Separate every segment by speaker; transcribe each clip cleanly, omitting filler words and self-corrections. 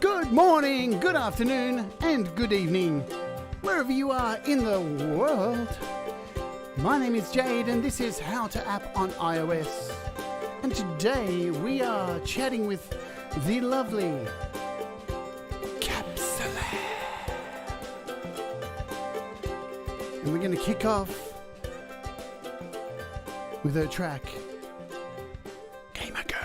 Speaker 1: Good morning, good afternoon, and good evening, wherever you are in the world. My name is Jade, and this is How to App on iOS. And today we are chatting with the lovely Capsilam. And we're going to kick off with her track, Gamer Girl.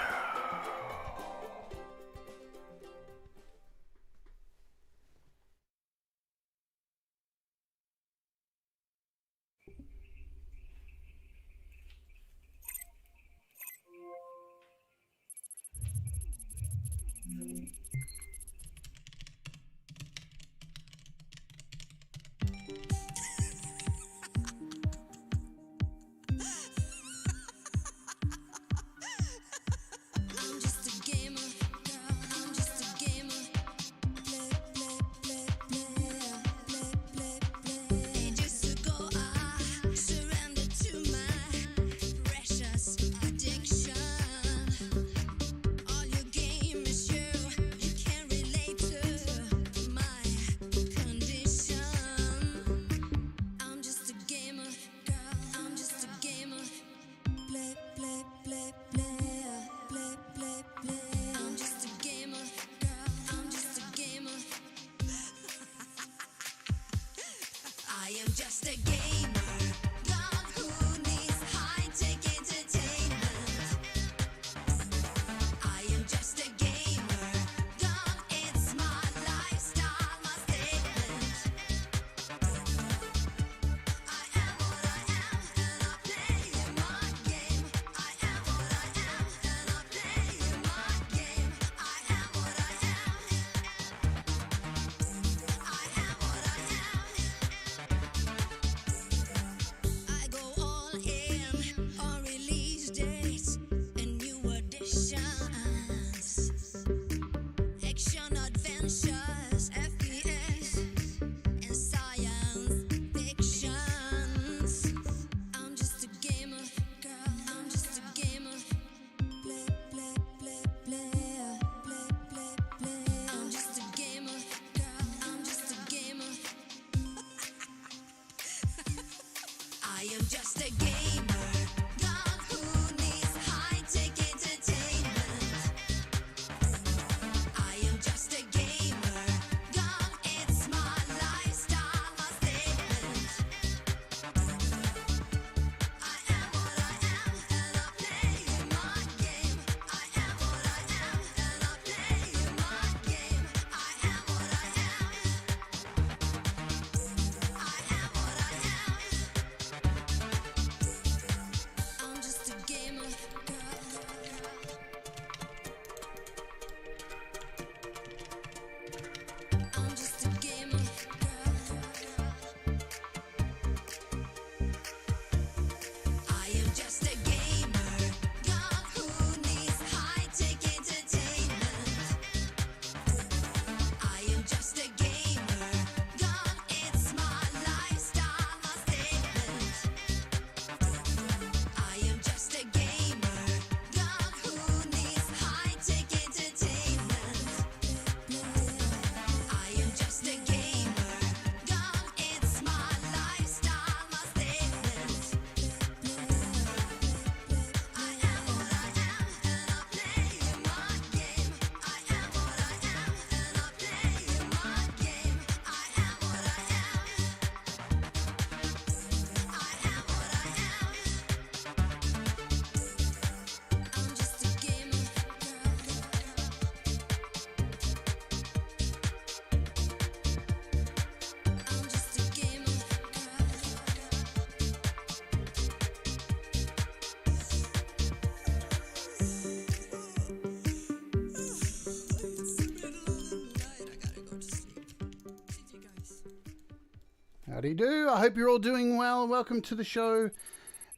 Speaker 1: Howdy do. I hope you're all doing well. Welcome to the show.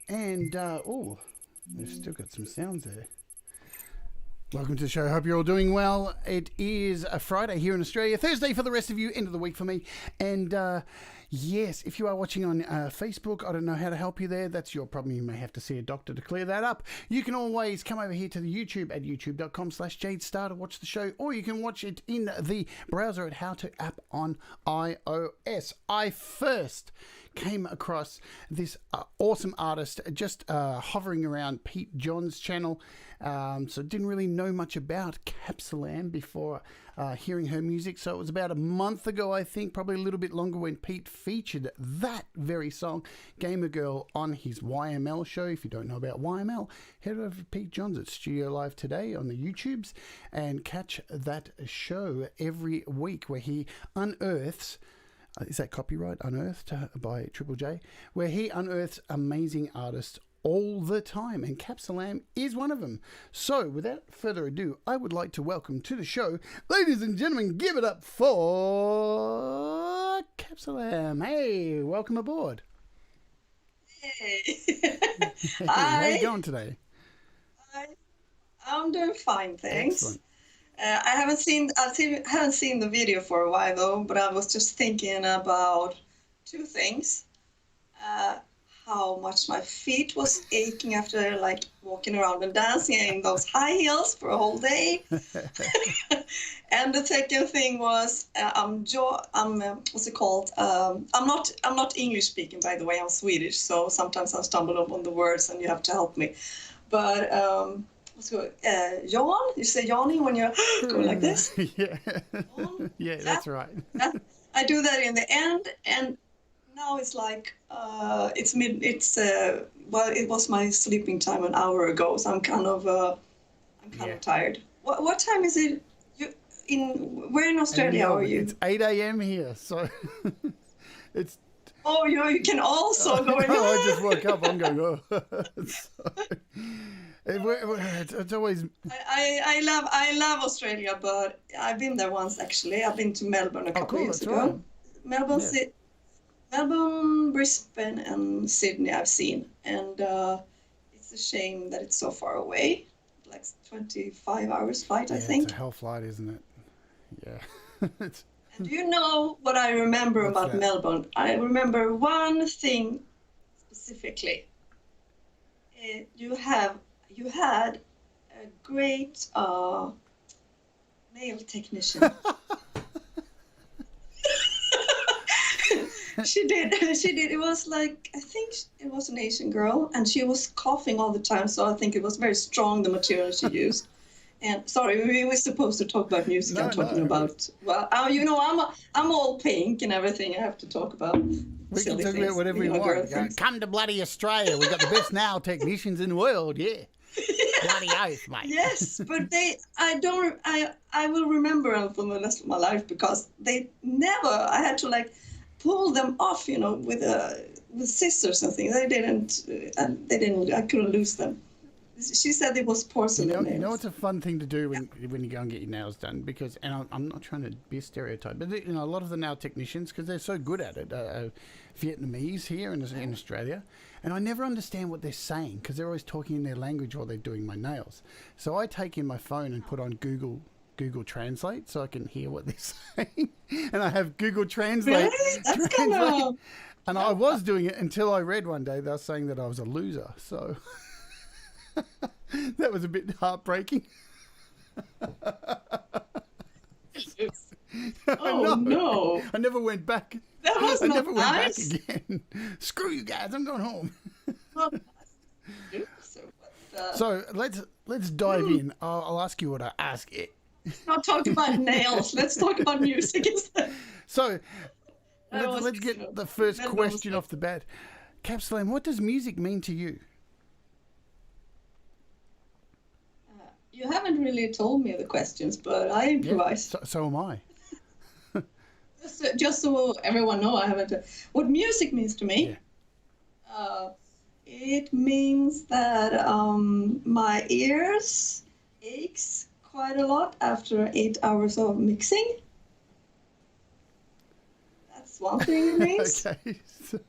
Speaker 1: And, oh, we've still got some sounds there. Welcome to the show. Hope you're all doing well. It is a Friday here in Australia, Thursday for the rest of you, end of the week for me. And yes, if you are watching on Facebook, I don't know how to help you there. That's your problem. You may have to see a doctor to clear that up. You can always come over here to the YouTube at youtube.com/JadeStarr to watch the show, or you can watch it in the browser at How to App on iOS. I first came across this awesome artist just hovering around Pete John's channel. So didn't really know much about Capsilam before hearing her music. So it was about a month ago, I think, probably a little bit longer, when Pete featured that very song, Gamer Girl, on his YML show. If you don't know about YML, head over to Pete John's at Studio Live today on the YouTubes and catch that show every week where he unearths, is that copyright, Unearthed by Triple J, where he unearths amazing artists all the time, and Capsilam is one of them. So without further ado, I would like to welcome to the show, ladies and gentlemen, give it up for Capsilam. Hey, welcome aboard.
Speaker 2: Hey.
Speaker 1: How are you going today?
Speaker 2: I'm doing fine, thanks.
Speaker 1: Excellent.
Speaker 2: I haven't seen the video for a while though, but I was just thinking about two things. How much my feet was aching after like walking around and dancing in those high heels for a whole day. And the second thing was what's it called? I'm not English speaking, by the way. I'm Swedish, so sometimes I stumble up on the words and you have to help me. But yawn? You say yawning when you're going like this?
Speaker 1: Yeah. Yeah, that's right.
Speaker 2: I do that in the end, and now it's like it was my sleeping time an hour ago, so I'm kind of tired. What time is it? Where in Australia are you?
Speaker 1: It's 8 a.m. here, so it's.
Speaker 2: Oh, you can also go in.
Speaker 1: Oh, I just woke up. I'm going. Oh, it's always.
Speaker 2: I love Australia, but I've been there once actually. I've been to Melbourne a couple years ago. Right. Melbourne, Brisbane, and Sydney I've seen, and it's a shame that it's so far away, like 25 hours flight, I think.
Speaker 1: It's a hell flight, isn't it? Yeah.
Speaker 2: And do you know what I remember about Melbourne? I remember one thing specifically. You had a great nail technician. She did. It was like, I think it was an Asian girl, and she was coughing all the time, so I think it was very strong, the material she used. And sorry, we were supposed to talk about music. I'm talking about, well, I'm all pink and everything. I have to talk about
Speaker 1: we
Speaker 2: silly
Speaker 1: can talk
Speaker 2: things,
Speaker 1: about whatever you want. Come to bloody Australia. We've got the best nail technicians in the world, yeah. Bloody oath, mate.
Speaker 2: Yes, but I will remember them for the rest of my life, because I had to like pull them off, with scissors and things. I couldn't lose them. She said it was porcelain nails.
Speaker 1: You know, it's a fun thing to do when you go and get your nails done, because, and I'm not trying to be a stereotype, but a lot of the nail technicians, because they're so good at it, Vietnamese here in Australia, and I never understand what they're saying, because they're always talking in their language while they're doing my nails. So I take in my phone and put on Google Translate so I can hear what they're saying, and I have Google Translate.
Speaker 2: Really? That's kind of.
Speaker 1: And I was doing it until I read one day they were saying that I was a loser. So that was a bit heartbreaking.
Speaker 2: Oh no!
Speaker 1: I never went back.
Speaker 2: That was not
Speaker 1: never
Speaker 2: nice.
Speaker 1: Went back again. Screw you guys! I'm going home. So let's dive in. I'll ask you what I ask it.
Speaker 2: Not talk about nails. Let's talk about music instead.
Speaker 1: So let's get the first question off the bat. Capsilam, what does music mean to you?
Speaker 2: You haven't really told me the questions, but I improvise.
Speaker 1: Yeah, so am I.
Speaker 2: Just so everyone know, I haven't. What music means to me?
Speaker 1: Yeah.
Speaker 2: It means that my ears aches quite a lot after 8 hours of mixing. That's one thing it means.
Speaker 1: Okay. So.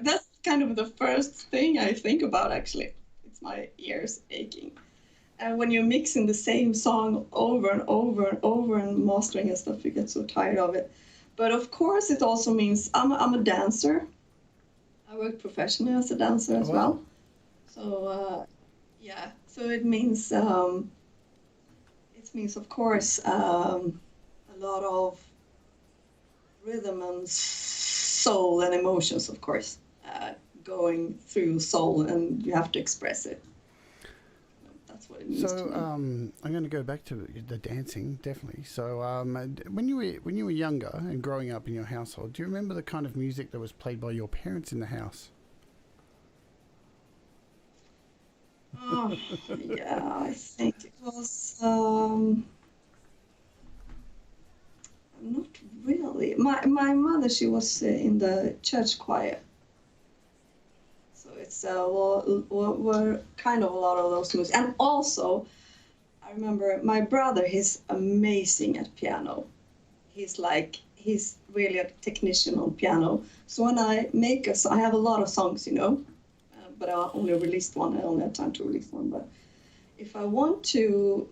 Speaker 2: That's kind of the first thing I think about, actually. It's my ears aching. And when you're mixing the same song over and over and over and mastering and stuff, you get so tired of it. But of course, it also means I'm a dancer. I work professionally as a dancer as well. So yeah, so it means of course a lot of rhythm and soul and emotions, of course, going through soul, and you have to express it. That's what it means to me.
Speaker 1: I'm going to go back to the dancing, definitely. So when you were younger and growing up in your household, do you remember the kind of music that was played by your parents in the house?
Speaker 2: Oh, yeah, I think it was not really. My mother, she was in the church choir. So it's were kind of a lot of those moves. And also, I remember my brother, he's amazing at piano. He's really a technician on piano. So when I make I have a lot of songs, but I only released one. I only had time to release one. But if I want to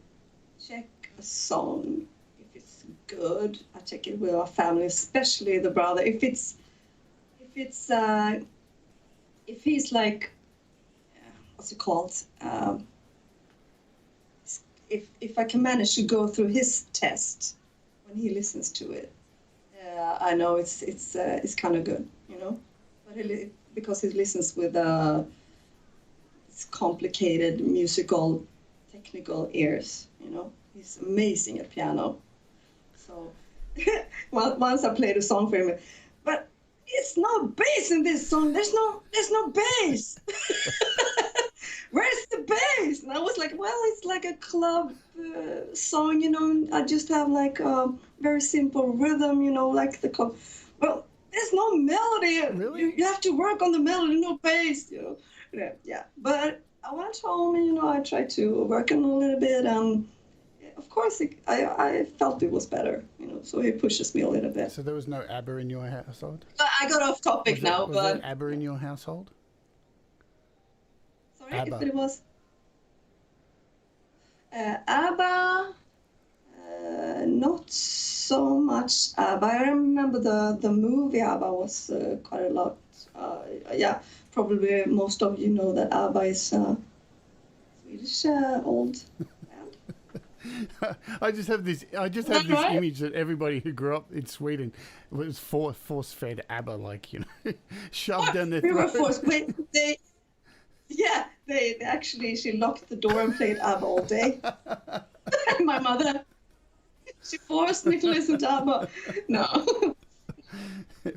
Speaker 2: check a song, if it's good, I check it with our family, especially the brother. If he's like, what's it called? If I can manage to go through his test when he listens to it, I know it's kind of good, But because he listens with it's complicated musical, technical ears, He's amazing at piano. So once I played a song for him, but it's no bass in this song. There's no bass. Where's the bass? And I was like, well, it's like a club song, I just have like a very simple rhythm, like the club. Well, there's no melody.
Speaker 1: Really?
Speaker 2: You have to work on the melody, no bass, Yeah. But I went home and, I tried to work on a little bit. And of course, I felt it was better, so he pushes me a little bit.
Speaker 1: So there was no ABBA in your household?
Speaker 2: I got off topic now,
Speaker 1: was
Speaker 2: but...
Speaker 1: there ABBA in your household?
Speaker 2: Sorry,
Speaker 1: ABBA.
Speaker 2: if it was... ABBA... not so much ABBA. I remember the movie ABBA was quite a lot. Yeah, probably most of you know that ABBA is Swedish old band.
Speaker 1: I just have this
Speaker 2: right?
Speaker 1: image that everybody who grew up in Sweden was force-fed ABBA, like, shoved down their
Speaker 2: We were
Speaker 1: throat.
Speaker 2: forced. They actually, she locked the door and played ABBA all day. My mother, she forced me to listen to ABBA. No.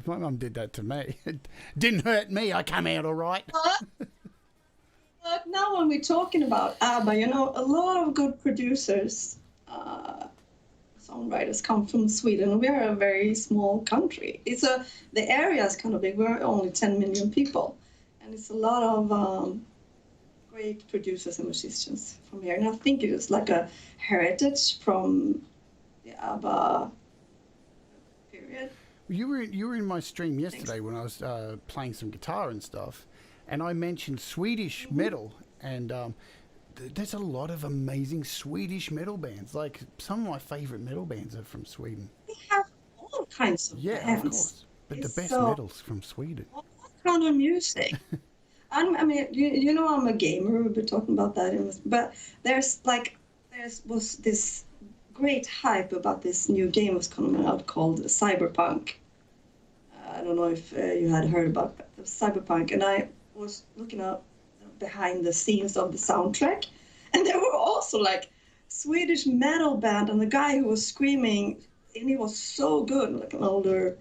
Speaker 1: My mum did that to me. It didn't hurt me. I come out all right.
Speaker 2: But now when we're talking about ABBA, a lot of good producers, songwriters come from Sweden. We are a very small country. The area is kind of big. We're only 10 million people. And it's a lot of great producers and musicians from here. And I think it is like a heritage from the ABBA period.
Speaker 1: You were in my stream yesterday when I was playing some guitar and stuff, and I mentioned Swedish metal, and there's a lot of amazing Swedish metal bands. Like, some of my favourite metal bands are from Sweden.
Speaker 2: We have all kinds of
Speaker 1: Yeah,
Speaker 2: bands.
Speaker 1: of course. But the best metal's from Sweden.
Speaker 2: What kind of music? I mean, I'm a gamer. We've been talking about that. But there was this great hype about this new game was coming out called Cyberpunk. I don't know if you had heard about Cyberpunk, and I was looking up behind the scenes of the soundtrack, and there were also like Swedish metal band, and the guy who was screaming, and he was so good, like an older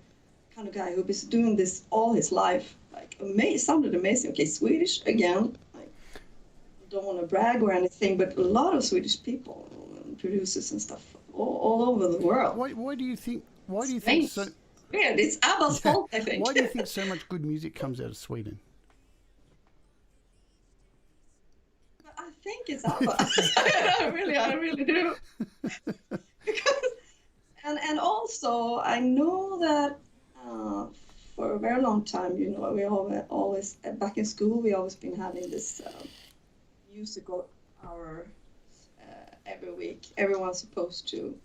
Speaker 2: kind of guy who was doing this all his life, like amazing, sounded amazing. Okay, Swedish again. Like, don't want to brag or anything, but a lot of Swedish people, producers and stuff, all over the world.
Speaker 1: Why do you think so?
Speaker 2: Weird. It's ABBA's fault, I think.
Speaker 1: Why do you think so much good music comes out of Sweden?
Speaker 2: I think it's ABBA. I really do. Because, and also, I know that for a very long time, we always back in school, we always been having this musical hour every week. Everyone's supposed to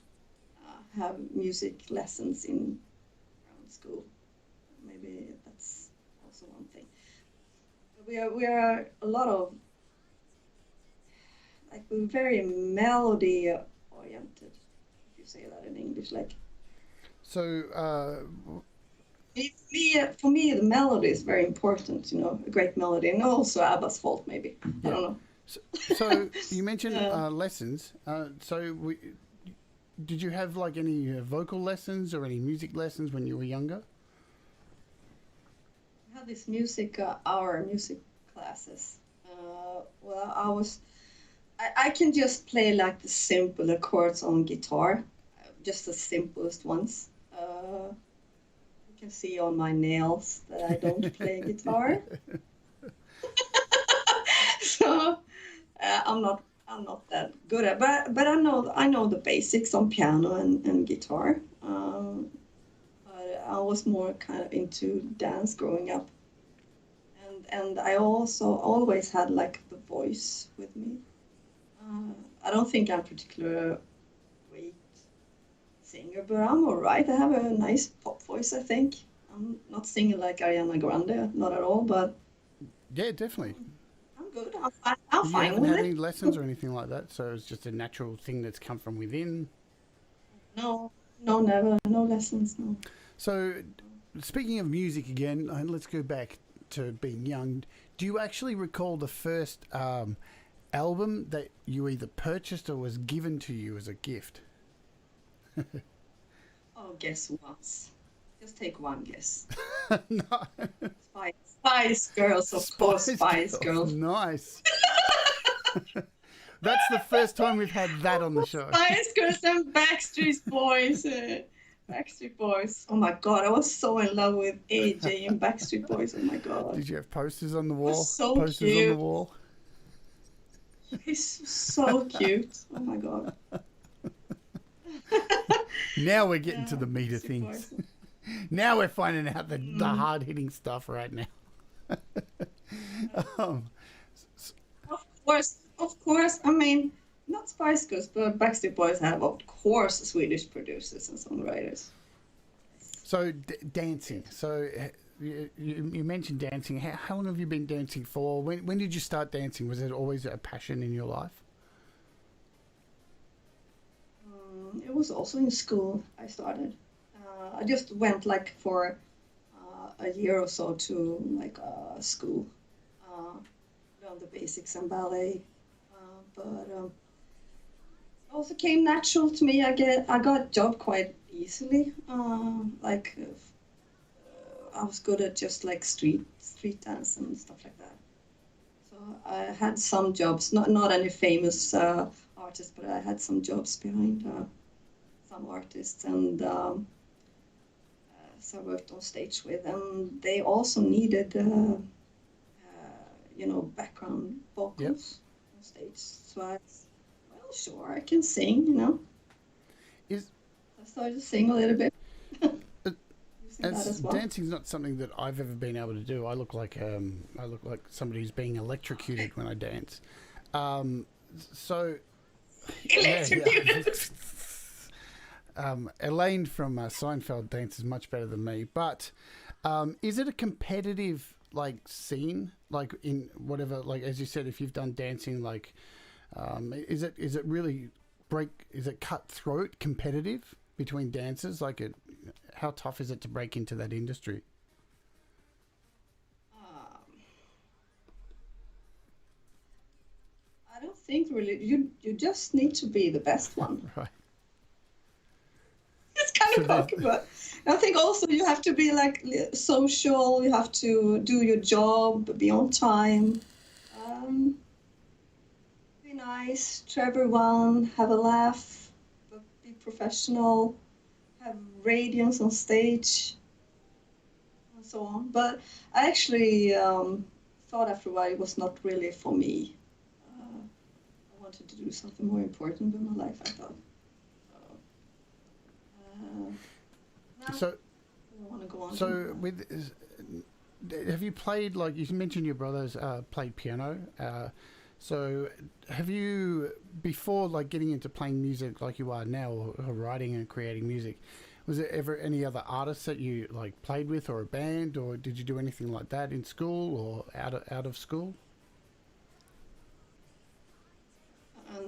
Speaker 2: have music lessons in around school. Maybe that's also one thing. But we are a lot of like we're very melody oriented. If you say that in English, like.
Speaker 1: So,
Speaker 2: For me, the melody is very important. You know, a great melody, and also ABBA's fault, maybe. I don't know.
Speaker 1: So you mentioned lessons. Did you have like any vocal lessons or any music lessons when you were younger?
Speaker 2: I had this music classes. Well, I can just play like the simple chords on guitar, just the simplest ones. You can see on my nails that I don't play guitar. So I'm not that good at, but I know the basics on piano and guitar. But I was more kind of into dance growing up, and I also always had like the voice with me. I don't think I'm particularly great singer, but I'm all right. I have a nice pop voice, I think. I'm not singing like Ariana Grande, not at all, but
Speaker 1: yeah, definitely.
Speaker 2: I'm good. I'm fine
Speaker 1: haven't
Speaker 2: with
Speaker 1: had
Speaker 2: it.
Speaker 1: any lessons or anything like that, so it's just a natural thing that's come from within.
Speaker 2: No, never. No lessons, no.
Speaker 1: So, speaking of music again, let's go back to being young. Do you actually recall the first album that you either purchased or was given to you as a gift?
Speaker 2: Oh, guess once. Just take one guess.
Speaker 1: No.
Speaker 2: Spice Girls, of course. Spice Girls.
Speaker 1: Nice. That's the first time we've had that on the show.
Speaker 2: Spice Girls and Backstreet Boys. Backstreet Boys. Oh my God, I was so in love with AJ and Backstreet Boys. Oh my God.
Speaker 1: Did you have posters on the wall?
Speaker 2: So
Speaker 1: posters
Speaker 2: cute.
Speaker 1: on the wall.
Speaker 2: He's so cute. Oh my God.
Speaker 1: Now we're getting to the meat of things. Now we're finding out the hard-hitting stuff right now.
Speaker 2: Of course. I mean, not Spice Girls, but Backstreet Boys have, of course, Swedish producers and songwriters.
Speaker 1: So, dancing. So, you mentioned dancing. How long have you been dancing for? When did you start dancing? Was it always a passion in your life?
Speaker 2: It was also in school I started. I just went like for a year or so to like school, learn the basics and ballet, but also came natural to me. I got a job quite easily. I was good at just like street dance and stuff like that. So I had some jobs, not any famous artists, but I had some jobs behind some artists, and so I worked on stage with, and they also needed background vocals on stage. So I sure, I can sing, I started to sing a little bit.
Speaker 1: Dancing's not something that I've ever been able to do. I look like somebody who's being electrocuted when I dance. Elaine from Seinfeld dances much better than me. But is it a competitive scene, in whatever, as you said, if you've done dancing, is it really is it cutthroat competitive between dancers? How tough is it to break into that industry?
Speaker 2: I don't think really. You just need to be the best one.
Speaker 1: Right.
Speaker 2: It's kind of cocky, but I think also you have to be social. You have to do your job, be on time, be nice to everyone, have a laugh, but be professional, have radiance on stage, and so on. But I actually thought after a while it was not really for me. I wanted to do something more important in my life, I thought.
Speaker 1: So,
Speaker 2: I want to go on.
Speaker 1: So, have you played, you mentioned your brothers played piano? So, have you, before like getting into playing music like you are now, or writing and creating music, was there ever any other artists that you like played with, or a band, or did you do anything like that in school or out of school?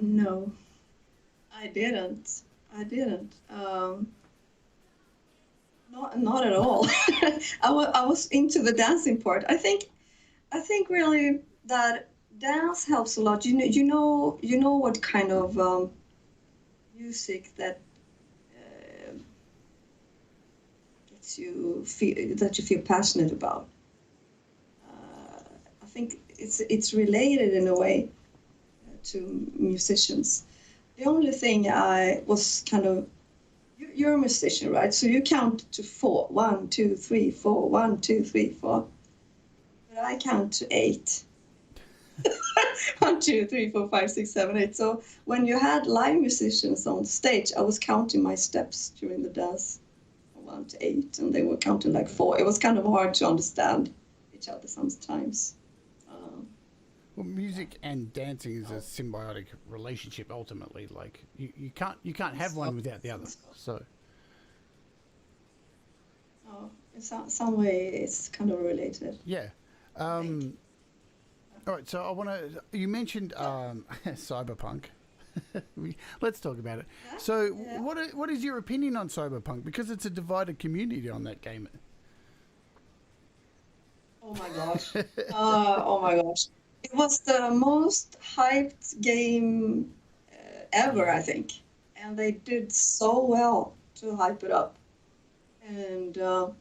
Speaker 2: No, I didn't. I didn't. Not at all. I was into the dancing part. I think really that dance helps a lot. You know what kind of music that gets you feel passionate about. I think it's related in a way to musicians. The only thing I was kind of, you're a musician, right? So you count to 4. 1, 2, 3, 4. 1, 2, 3, 4. But I count to 8. 1, 2, 3, 4, 5, 6, 7, 8. So when you had live musicians on stage, I was counting my steps during the dance from 1 to 8, and they were counting like 4. It was kind of hard to understand each other sometimes.
Speaker 1: Well, music and dancing is a symbiotic relationship. Ultimately, like you can't have one without the other. So,
Speaker 2: in some way, it's kind of related.
Speaker 1: yeah. All right. So I want to. You mentioned cyberpunk. Let's talk about it.
Speaker 2: Yeah?
Speaker 1: So,
Speaker 2: Yeah.
Speaker 1: what is your opinion on cyberpunk? Because it's a divided community on that game.
Speaker 2: Oh my gosh. Oh my gosh. It was the most hyped game ever, I think. And they did so well to hype it up. And it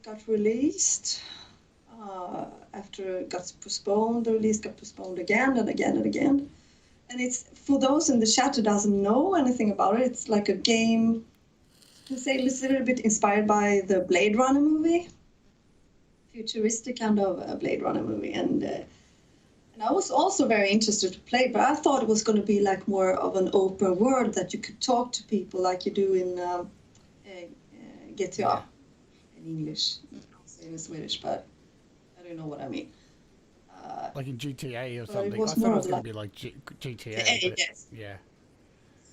Speaker 2: got released. After it got postponed, the release got postponed again and again and again. And it's, for those in the chat who doesn't know anything about it, it's like a game, you can say it's a little bit inspired by the Blade Runner movie. Futuristic kind of Blade Runner movie, and I was also very interested to play, but I thought it was going to be like more of an open world that you could talk to people like you do in GTA in English. I'll say it in Swedish, but I don't know what I mean.
Speaker 1: Like in GTA or
Speaker 2: But
Speaker 1: something.
Speaker 2: it
Speaker 1: I
Speaker 2: was
Speaker 1: thought it
Speaker 2: more
Speaker 1: was going
Speaker 2: like
Speaker 1: to be like GTA. But
Speaker 2: yes.
Speaker 1: yeah.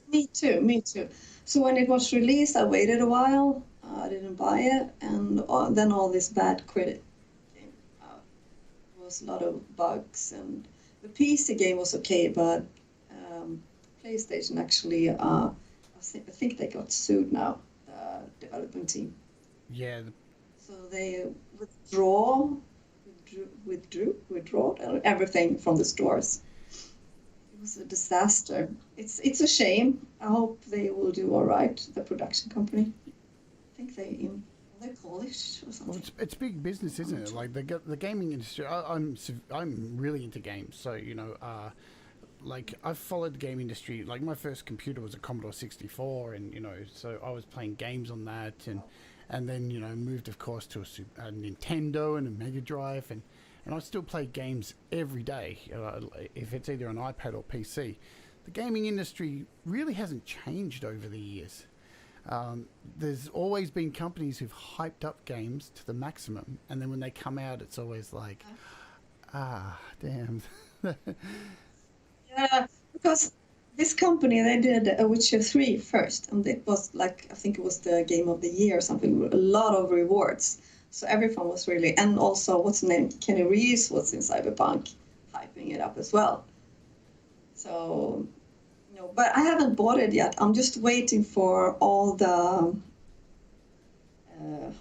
Speaker 2: Me too. So when it was released, I waited a while. I didn't buy it, and then all this bad critic came out. There was a lot of bugs, and the PC game was okay, but PlayStation actually, I think they got sued now, the development team.
Speaker 1: Yeah.
Speaker 2: So they withdrew everything from the stores. It was a disaster. It's a shame. I hope they will do all right, the production company. I think they're Polish or something.
Speaker 1: Well, it's big business, isn't it? Like the gaming industry. I'm really into games, so like I've followed the game industry. Like my first computer was a Commodore 64, and so I was playing games on that, and then moved, of course, to a Nintendo and a Mega Drive, and I still play games every day. If it's either an iPad or PC, the gaming industry really hasn't changed over the years. There's always been companies who've hyped up games to the maximum, and then when they come out, it's always like, damn.
Speaker 2: Yeah, because this company, they did a Witcher 3 first, and it was like, I think it was the game of the year or something, a lot of rewards. So everyone was really, and also, what's the name? Kenny Reeves was in Cyberpunk, hyping it up as well. So, but I haven't bought it yet. I'm just waiting for all the, I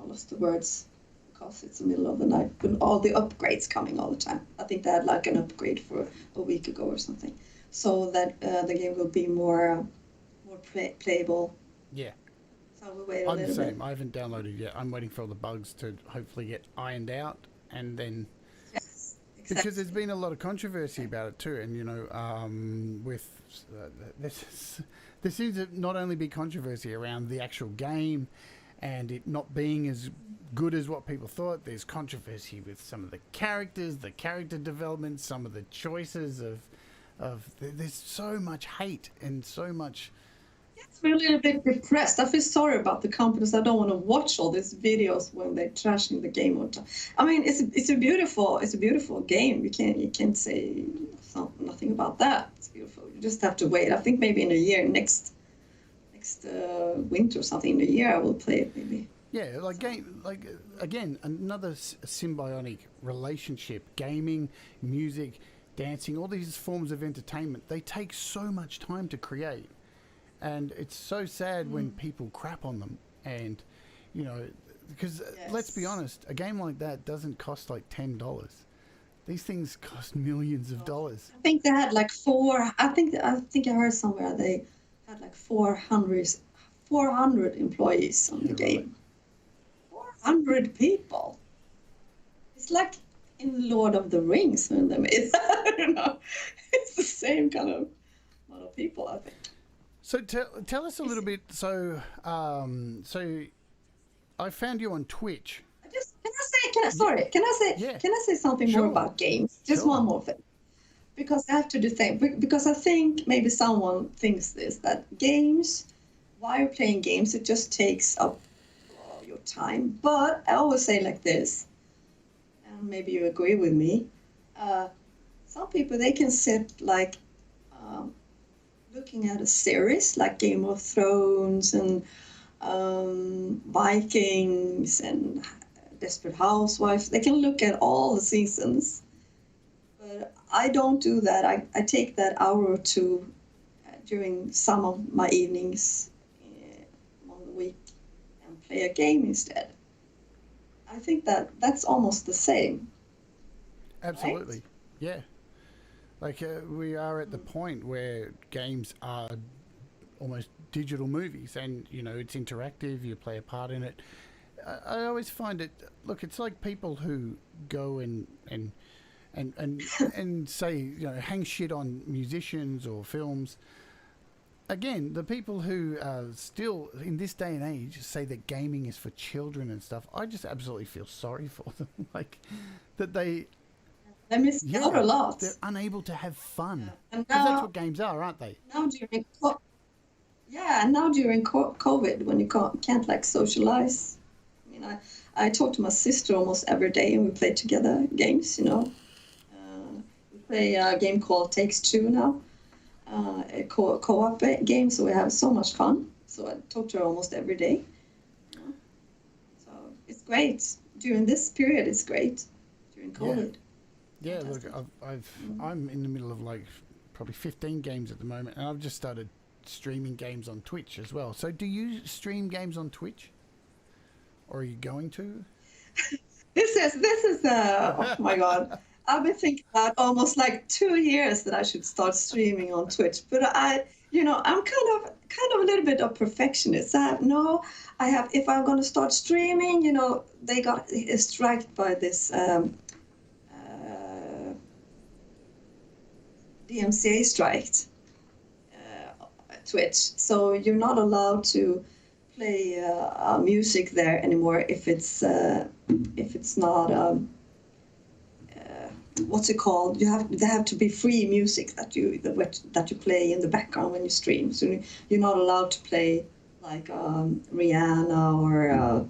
Speaker 2: lost the words, because it's the middle of the night, but all the upgrades coming all the time. I think they had like an upgrade for a week ago or something, so that the game will be more playable.
Speaker 1: Yeah.
Speaker 2: So we'll wait a
Speaker 1: I'm the
Speaker 2: little
Speaker 1: same.
Speaker 2: bit.
Speaker 1: I haven't downloaded yet. I'm waiting for all the bugs to hopefully get ironed out, and then
Speaker 2: Yes,
Speaker 1: because
Speaker 2: exactly.
Speaker 1: there's been a lot of controversy about it too, and with there seems to not only be controversy around the actual game and it not being as good as what people thought. There's controversy with some of the characters, the character development, some of the choices of there's so much hate and so much
Speaker 2: It's really a little bit depressed. I feel sorry about the companies. I don't want to watch all these videos when they're trashing the game. I mean, it's a beautiful game. You can't say nothing about that. It's beautiful. You just have to wait. I think maybe in a year, next winter or something in a year, I will play it maybe.
Speaker 1: Yeah, again, another symbiotic relationship. Gaming, music, dancing, all these forms of entertainment, they take so much time to create. And it's so sad when people crap on them. And, you know, because let's be honest, a game like that doesn't cost like $10. These things cost millions of dollars.
Speaker 2: I think they had like I think I heard somewhere they had like 400 employees on the game. 400 people. It's like in Lord of the Rings when they made that. I don't know. It's the same kind of amount of people, I think.
Speaker 1: So tell us a little bit. So I found you on Twitch.
Speaker 2: Can I say something more about games? Just one more thing, because I have to do things. Because I think maybe someone thinks that games, while you're playing games, it just takes up your time. But I always say like this, and maybe you agree with me. Some people, they can sit like looking at a series like Game of Thrones and Vikings and Desperate Housewives. They can look at all the seasons, but I don't do that. I take that hour or two during some of my evenings on the week and play a game instead. I think that's almost the same.
Speaker 1: Absolutely,
Speaker 2: right?
Speaker 1: Yeah. Like we are at the point where games are almost digital movies, and you know it's interactive. You play a part in it. I always find it. Look, it's like people who go and say, you know, hang shit on musicians or films. Again, the people who still in this day and age say that gaming is for children and stuff. I just absolutely feel sorry for them. Like that they
Speaker 2: miss out a lot.
Speaker 1: They're unable to have fun.
Speaker 2: And
Speaker 1: because that's what games are, aren't they?
Speaker 2: Now during COVID, when you can't like socialize. I mean, I talk to my sister almost every day, and we play together games. You know, we play a game called Takes Two now, a co-op game. So we have so much fun. So I talk to her almost every day. So it's great during this period. It's great during COVID.
Speaker 1: Yeah, look, I'm in the middle of like probably 15 games at the moment, and I've just started streaming games on Twitch as well. So do you stream games on Twitch? Or are you going to?
Speaker 2: This is oh my God. I've been thinking about almost like 2 years that I should start streaming on Twitch. But I'm kind of a little bit of perfectionist. If I'm going to start streaming, you know, they got struck by this DMCA strike, Twitch. So you're not allowed to play music there anymore if it's not what's it called? They have to be free music that you play in the background when you stream. So you're not allowed to play like Rihanna or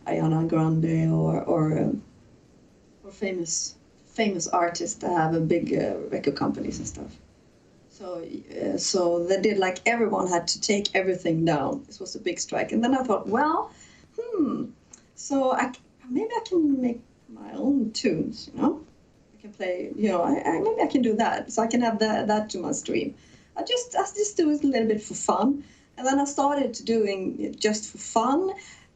Speaker 2: Ariana Grande or famous artists that have a big record companies and stuff. So they did like everyone had to take everything down. This was a big strike, and then I thought, well, so maybe I can make my own tunes. You know, I can play. You know, maybe I can do that, so I can have that to my stream. I just do it a little bit for fun, and then I started doing it just for fun,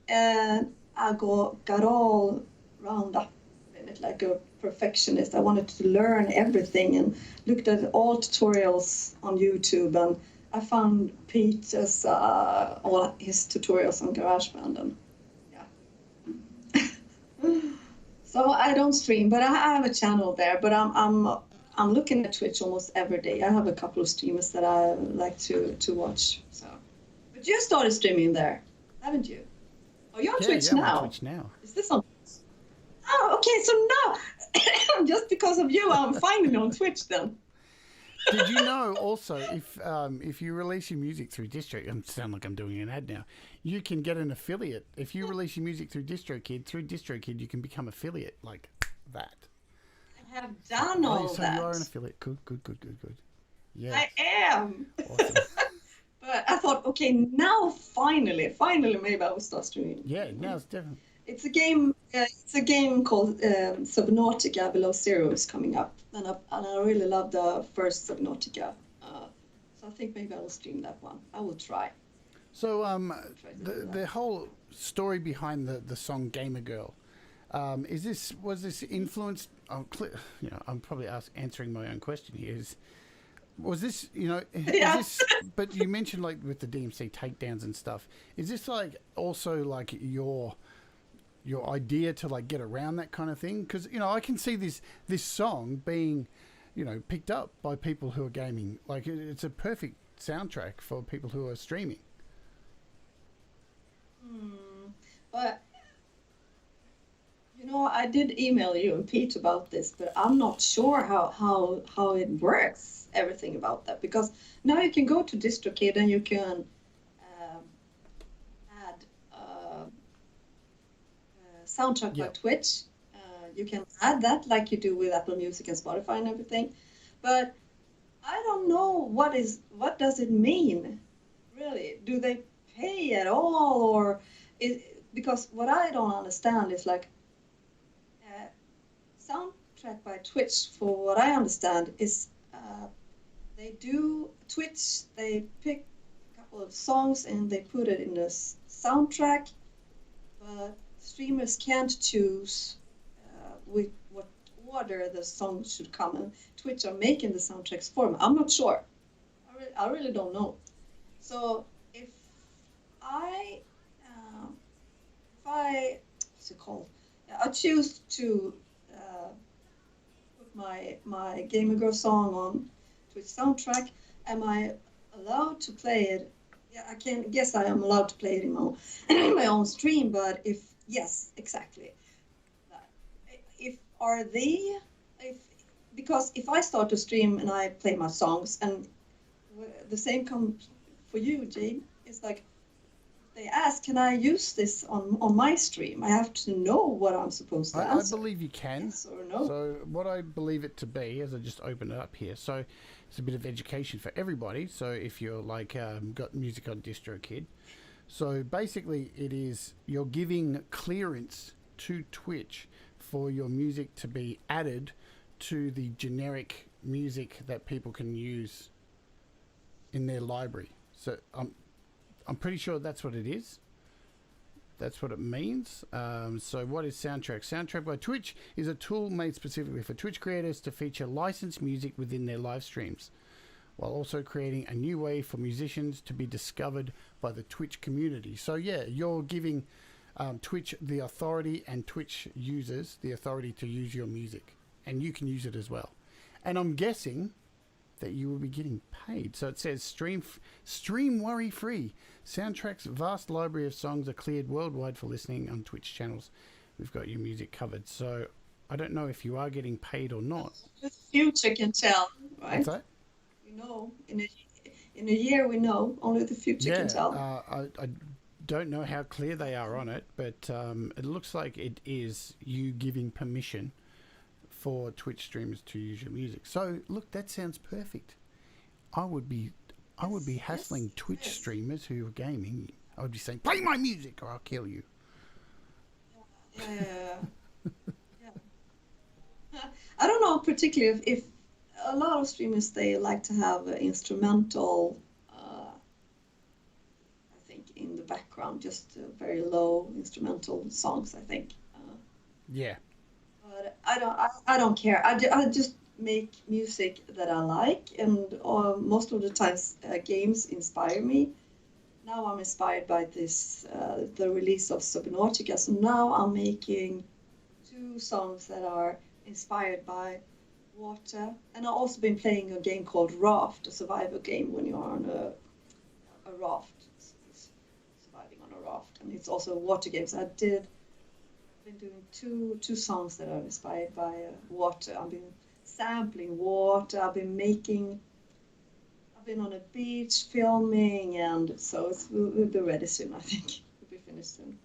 Speaker 2: and I got all round up in it like a perfectionist. I wanted to learn everything and looked at all tutorials on YouTube, and I found Peter's all his tutorials on GarageBand, and so I don't stream, but I have a channel there. But I'm looking at Twitch almost every day. I have a couple of streamers that I like to watch. So, but you started streaming there, haven't you? Oh, you're on Twitch now.
Speaker 1: I'm on Twitch now.
Speaker 2: Is this on? Oh, okay. So now, just because of you, I'm finally on Twitch then.
Speaker 1: Did you know also if you release your music through Distro, I sound like I'm doing an ad now. You can get an affiliate if you release your music through DistroKid. Through DistroKid, you can become affiliate like that.
Speaker 2: I have done all
Speaker 1: so
Speaker 2: that.
Speaker 1: you are an affiliate. Good. Yeah,
Speaker 2: I am.
Speaker 1: awesome.
Speaker 2: But I thought, okay, now finally, maybe I will start streaming.
Speaker 1: Yeah, now it's different.
Speaker 2: It's a game. It's a game called Subnautica Below Zero is coming up, and I really love the first Subnautica. So I think maybe I will stream that one. I will try.
Speaker 1: So the whole story behind the song Gamer Girl, was this influenced? I'm probably answering my own question here. Was this,
Speaker 2: Yeah.
Speaker 1: but you mentioned like with the DMC takedowns and stuff. Is this like also like your idea to like get around that kind of thing? Because I can see this song being, picked up by people who are gaming. Like it's a perfect soundtrack for people who are streaming.
Speaker 2: But I did email you and Pete about this, but I'm not sure how it works, everything about that, because now you can go to DistroKid and you can add soundtrack by
Speaker 1: Yep.
Speaker 2: Twitch. You can add that like you do with Apple Music and Spotify and everything, but I don't know what does it mean, really? Do they pay at all, or because what I don't understand is like soundtrack by Twitch, for what I understand is they pick a couple of songs and they put it in the soundtrack, but streamers can't choose with what order the song should come, and Twitch are making the soundtracks for them. I'm not sure. I really don't know. So if I what's it called? I choose to put my Gamer Girl song on Twitch soundtrack. Am I allowed to play it? Yeah, I can guess I am allowed to play it in my own stream. But yes, exactly. Because if I start to stream and I play my songs, and the same comes for you, Jade, it's like they ask, can I use this on my stream? I have to know what I'm supposed to answer.
Speaker 1: I believe you can.
Speaker 2: Yes or no?
Speaker 1: So what I believe it to be, as I just open it up here, so it's a bit of education for everybody. So if you're like got music on DistroKid, so basically it is you're giving clearance to Twitch for your music to be added to the generic music that people can use in their library. So I'm pretty sure that's what it is. That's what it means. So what is Soundtrack? Soundtrack by Twitch is a tool made specifically for Twitch creators to feature licensed music within their live streams, while also creating a new way for musicians to be discovered by the Twitch community. So yeah, you're giving Twitch the authority, and Twitch users the authority to use your music, and you can use it as well. And I'm guessing that you will be getting paid. So it says stream worry free. Soundtrack's vast library of songs are cleared worldwide for listening on Twitch channels. We've got your music covered. So I don't know if you are getting paid or not.
Speaker 2: The future can tell, right?
Speaker 1: What's that?
Speaker 2: We know in a year we know. Only the future can tell.
Speaker 1: I don't know how clear they are on it, but it looks like it is you giving permission for Twitch streamers to use your music. So look, that sounds perfect. I would be hassling Twitch streamers who are gaming. I would be saying, play my music or I'll kill you.
Speaker 2: Yeah. I don't know particularly if a lot of streamers, they like to have instrumental, I think, in the background, just very low instrumental songs, I think.
Speaker 1: Yeah.
Speaker 2: But I don't care. I just make music that I like, and most of the times games inspire me. Now I'm inspired by this, the release of Subnautica. So now I'm making 2 songs that are inspired by water. And I've also been playing a game called Raft, a survival game when you're on a raft, surviving on a raft. And it's also a water game. So I've been doing two songs that are inspired by water. I've been sampling water. I've been making I've been on a beach filming, and so we'll be ready soon. I think we'll be finished soon.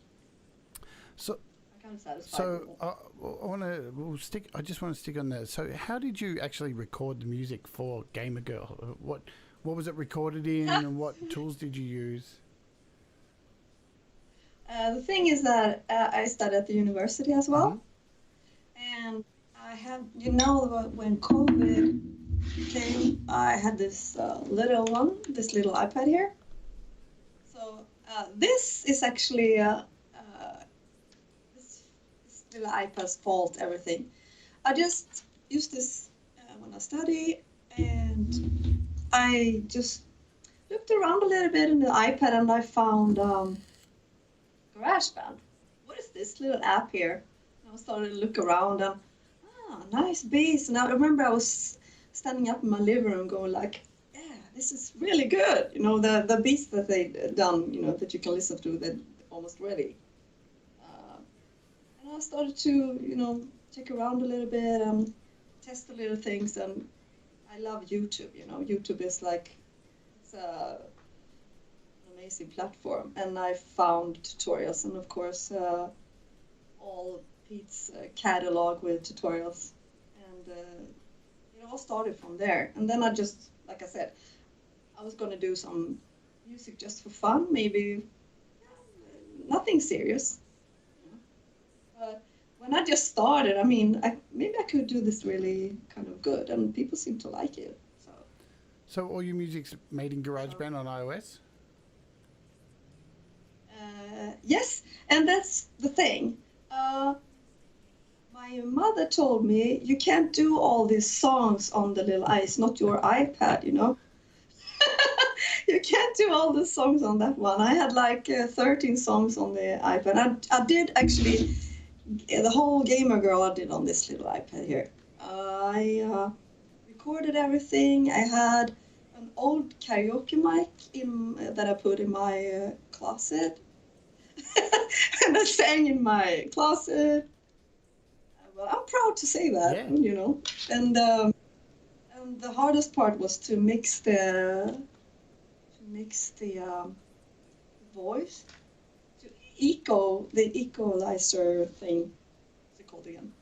Speaker 1: So,
Speaker 2: I'm kind of satisfied.
Speaker 1: so I just want to stick on that. So, how did you actually record the music for Gamer Girl? What was it recorded in, and what tools did you use?
Speaker 2: The thing is that I studied at the university as well, and I had, when COVID came, I had this little iPad here. So this is actually this little iPad's fault, everything. I just used this when I study, and I just looked around a little bit in the iPad, and I found GarageBand. What is this little app here? And I started to look around, and nice bass. And I remember I was standing up in my living room going like, yeah, this is really good. The beats that they done, that you can listen to, they're almost ready. And I started to, check around a little bit and test the little things. And I love YouTube. YouTube is like, it's an amazing platform. And I found tutorials, and of course, all Pete's catalog with tutorials, and it all started from there. And then I just, like I said, I was going to do some music just for fun, maybe nothing serious. But when I just started, I mean, maybe I could do this really kind of good, and people seem to like it.
Speaker 1: So all your music's made in GarageBand on iOS?
Speaker 2: Yes, and that's the thing. My mother told me you can't do all these songs on the little it's not your iPad, You can't do all the songs on that one. I had like 13 songs on the iPad. I did actually, the whole Gamer Girl I did on this little iPad here. I recorded everything. I had an old karaoke mic that I put in my closet. And I sang in my closet. Well, I'm proud to say that, And the hardest part was to mix the voice, to the equalizer thing. What's it called again?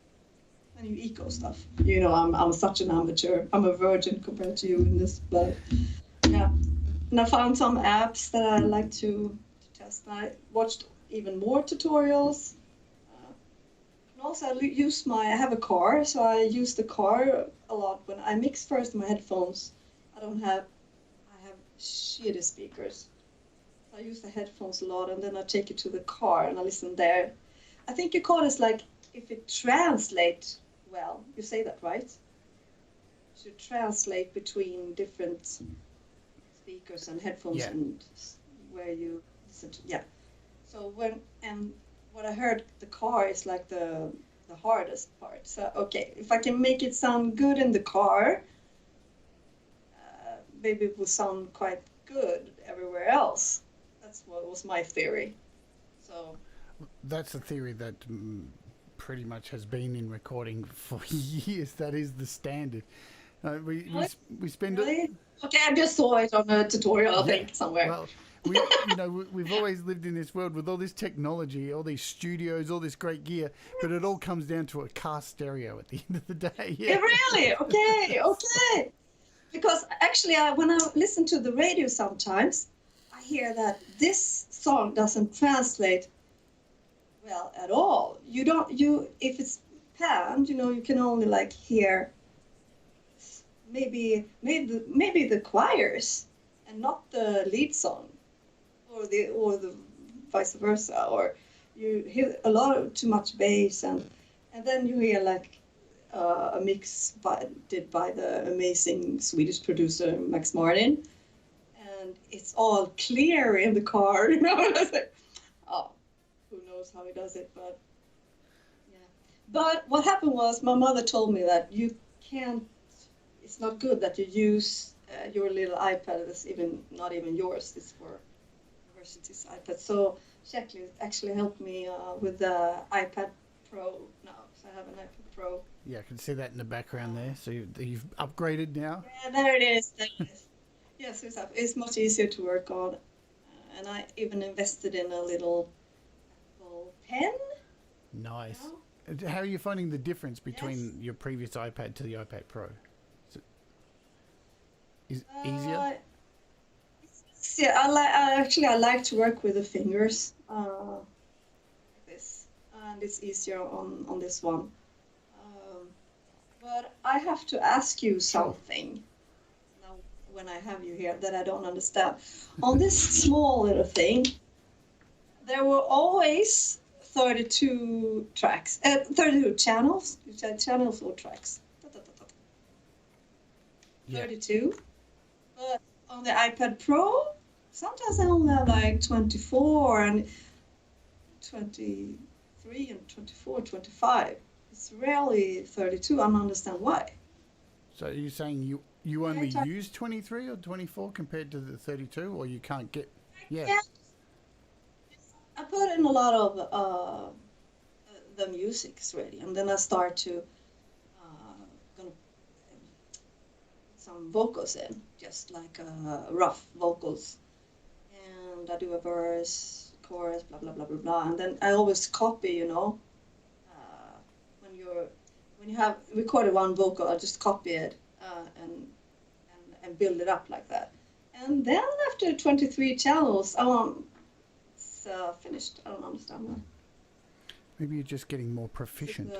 Speaker 2: When you echo stuff. I'm such an amateur. I'm a virgin compared to you in this, but yeah. And I found some apps that I like to test. I watched even more tutorials. And also I have a car, so I use the car a lot. When I mix first my headphones, I have shitty speakers. I use the headphones a lot, and then I take it to the car and I listen there. I think you call it like if it translates well. You say that, right? It should translate between different speakers and headphones, and where you listen to. Yeah. So what I heard, the car is like the hardest part. So okay, if I can make it sound good in the car, maybe it will sound quite good everywhere else. That's what was my theory. So
Speaker 1: that's a theory that pretty much has been in recording for years. That is the standard. We spend
Speaker 2: really? Okay, I just saw it on a tutorial, I think, somewhere.
Speaker 1: Well, we've always lived in this world with all this technology, all these studios, all this great gear, but it all comes down to a car stereo at the end of the day. Yeah.
Speaker 2: Really? Okay. Because actually, when I listen to the radio sometimes, I hear that this song doesn't translate well at all. If it's panned, you can only like hear maybe the choirs and not the lead song, or the vice versa, or you hear a lot of too much bass, and then you hear like a mix did by the amazing Swedish producer Max Martin, and it's all clear in the car, And I was like, oh, who knows how he does it, but yeah. But what happened was my mother told me that you can't. It's not good that you use your little iPad. It's not even yours. It's for university's iPad. So she actually helped me with the iPad Pro now. So I have an iPad Pro.
Speaker 1: Yeah, I can see that in the background there. So you've upgraded now.
Speaker 2: Yeah, there it is. Yes, it's much easier to work on. And I even invested in a little pen.
Speaker 1: Nice.
Speaker 2: You
Speaker 1: How are you finding the difference
Speaker 2: Yes.
Speaker 1: between your previous iPad to the iPad Pro? Is it easier?
Speaker 2: Uh, yeah, I like to work with the fingers like this, and it's easier on this one. Um, but I have to ask you
Speaker 1: Sure.
Speaker 2: something now when I have you here that I don't understand. On this small little thing, there were always 32 tracks, 32 channels. You said channels or tracks?
Speaker 1: Yeah.
Speaker 2: 32. But on the iPad Pro, sometimes I only have like 24 and 23 and 24, 25. It's rarely 32. I don't understand why.
Speaker 1: So are you saying you
Speaker 2: I
Speaker 1: only
Speaker 2: try-
Speaker 1: use 23 or 24 compared to the 32, or you can't get? Yeah.
Speaker 2: Yeah, I put in a lot of the music's ready, and then I start to gonna some vocals in, just like rough vocals, and I do a verse, chorus, blah blah blah blah blah, and then I always copy, uh, when you're when you have recorded one vocal, I just copy it and build it up like that, and then after 23 channels, it's finished. I don't understand why.
Speaker 1: Maybe you're just getting more
Speaker 2: Is it,
Speaker 1: proficient.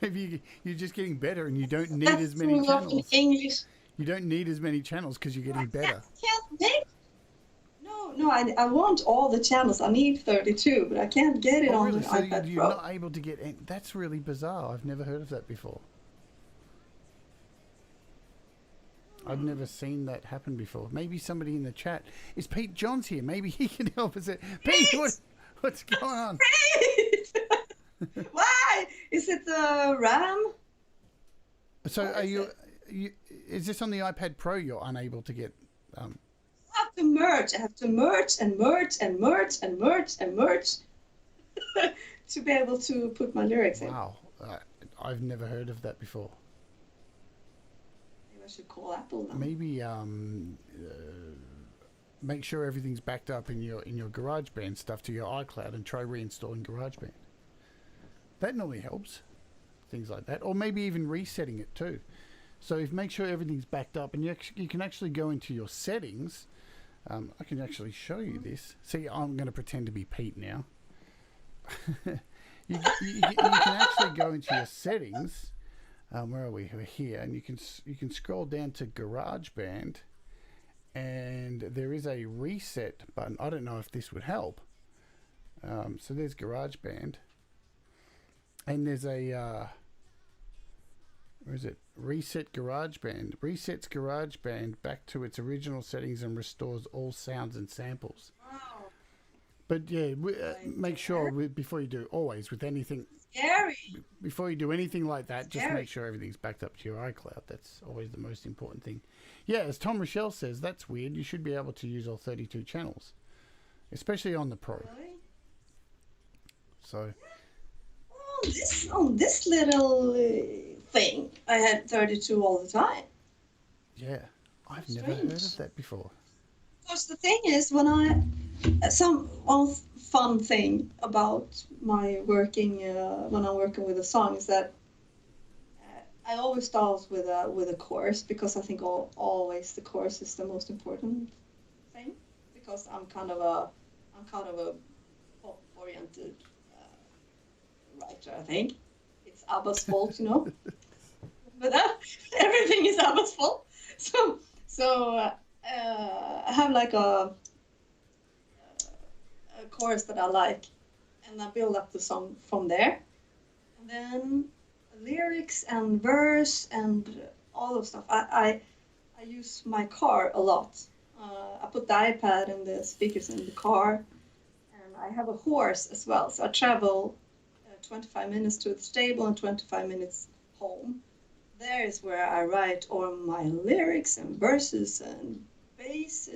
Speaker 1: Maybe you're just getting better, and you don't need as
Speaker 2: that's
Speaker 1: many
Speaker 2: in
Speaker 1: channels.
Speaker 2: English.
Speaker 1: You don't need as many channels because you're
Speaker 2: I
Speaker 1: getting better.
Speaker 2: can't make. No, I want all the channels. I need 32, but I can't get it
Speaker 1: Oh,
Speaker 2: on the
Speaker 1: really? So
Speaker 2: iPad
Speaker 1: you're
Speaker 2: Pro.
Speaker 1: not able to get? That's really bizarre. I've never heard of that before. I've
Speaker 2: Hmm.
Speaker 1: never seen that happen before. Maybe somebody in the chat. Is Pete Johns here? Maybe he can help us. Pete,
Speaker 2: Great!
Speaker 1: what's going on?
Speaker 2: Great! Why? Is it the RAM?
Speaker 1: So
Speaker 2: What
Speaker 1: are
Speaker 2: is
Speaker 1: you?
Speaker 2: it?
Speaker 1: Is this on the iPad Pro? You're unable to get.
Speaker 2: I have to merge. I have to merge and merge and merge and merge and merge to be able to put my lyrics in.
Speaker 1: Wow, I've never heard of that before.
Speaker 2: Maybe I should call Apple now.
Speaker 1: Maybe make sure everything's backed up in your GarageBand stuff to your iCloud and try reinstalling GarageBand. That normally helps. Things like that, or maybe even resetting it too. So if make sure everything's backed up, and you can actually go into your settings. I can actually show you this. See, I'm going to pretend to be Pete now. You can actually go into your settings. Where are we? We're here, and you can scroll down to GarageBand, and there is a reset button. I don't know if this would help. So there's GarageBand, and there's a where is it? Reset GarageBand. Resets GarageBand back to its original settings and restores all sounds and samples.
Speaker 2: Wow.
Speaker 1: But yeah, make sure before you do, always with anything,
Speaker 2: Scary.
Speaker 1: before you do anything like that, just
Speaker 2: Scary.
Speaker 1: make sure everything's backed up to your iCloud. That's always the most important thing. Yeah, as Tom Rochelle says, that's weird. You should be able to use all 32 channels, especially on the Pro.
Speaker 2: Really?
Speaker 1: So
Speaker 2: On this little thing, I had 32 all the time.
Speaker 1: yeah, I've
Speaker 2: How
Speaker 1: never heard
Speaker 2: strange.
Speaker 1: of that before.
Speaker 2: Because the thing is, one fun thing about my working when I'm working with a song is that I always start with a chorus, because I think always the chorus is the most important thing, because I'm kind of a pop oriented writer. I think it's ABBA's fault, but everything is ABBA's fault. So I have like a chorus that I like, and I build up the song from there, and then lyrics and verse and all of stuff. I use my car a lot. I put the iPad and the speakers in the car, and I have a horse as well. So I travel 25 minutes to the stable and 25 minutes home. There is where I write all my lyrics and verses and bass,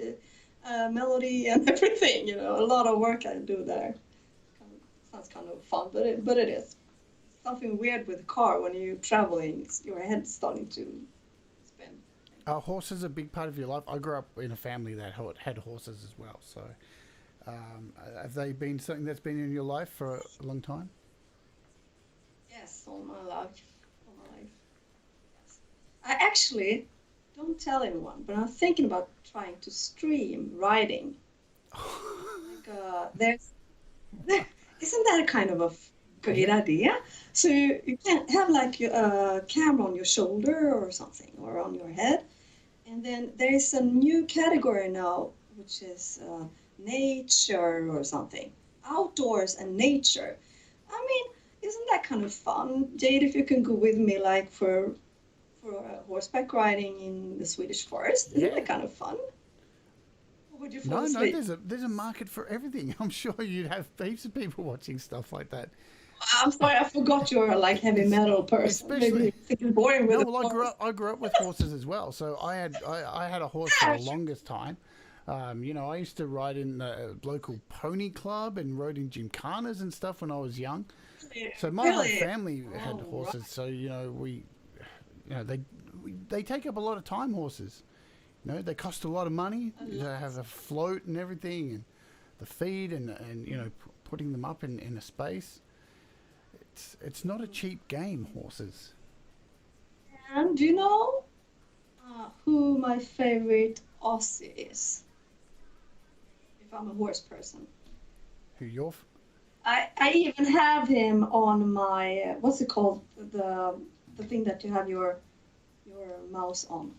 Speaker 2: melody and everything. A lot of work I do there. Sounds kind of fun, but it is. Something weird with the car when you're traveling. Your head's starting to spin.
Speaker 1: Are horses a big part of your life? I grew up in a family that had horses as well. So, have they been something that's been in your life for a long time?
Speaker 2: Yes, all my life. All my life. Yes. I actually don't tell anyone, but I'm thinking about trying to stream riding. There's isn't that a kind of a great idea? So you can have like a camera on your shoulder or something, or on your head, and then there is a new category now, which is nature or something, outdoors and nature. I mean, isn't that kind of fun, Jade? If you can go with me, like for horseback riding in the Swedish forest, isn't that kind of fun? Would you fall asleep?
Speaker 1: There's a market for everything. I'm sure you'd have heaps of people watching stuff like that.
Speaker 2: I'm sorry, I forgot you're a like heavy metal person.
Speaker 1: Especially,
Speaker 2: maybe boring with
Speaker 1: I grew up with horses as well. So I had a horse for the longest time. You know, I used to ride in the local pony club and rode in gymkhanas and stuff when I was young. So my whole family had horses. Right. So they take up a lot of time. Horses. You know, they cost a lot of money to have a float and everything, and the feed and putting them up in a space. It's not a cheap game, horses.
Speaker 2: And do you know who my favorite Aussie is? If I'm a horse person.
Speaker 1: Who your?
Speaker 2: I even have him on my what's it called, the thing that you have your mouse on.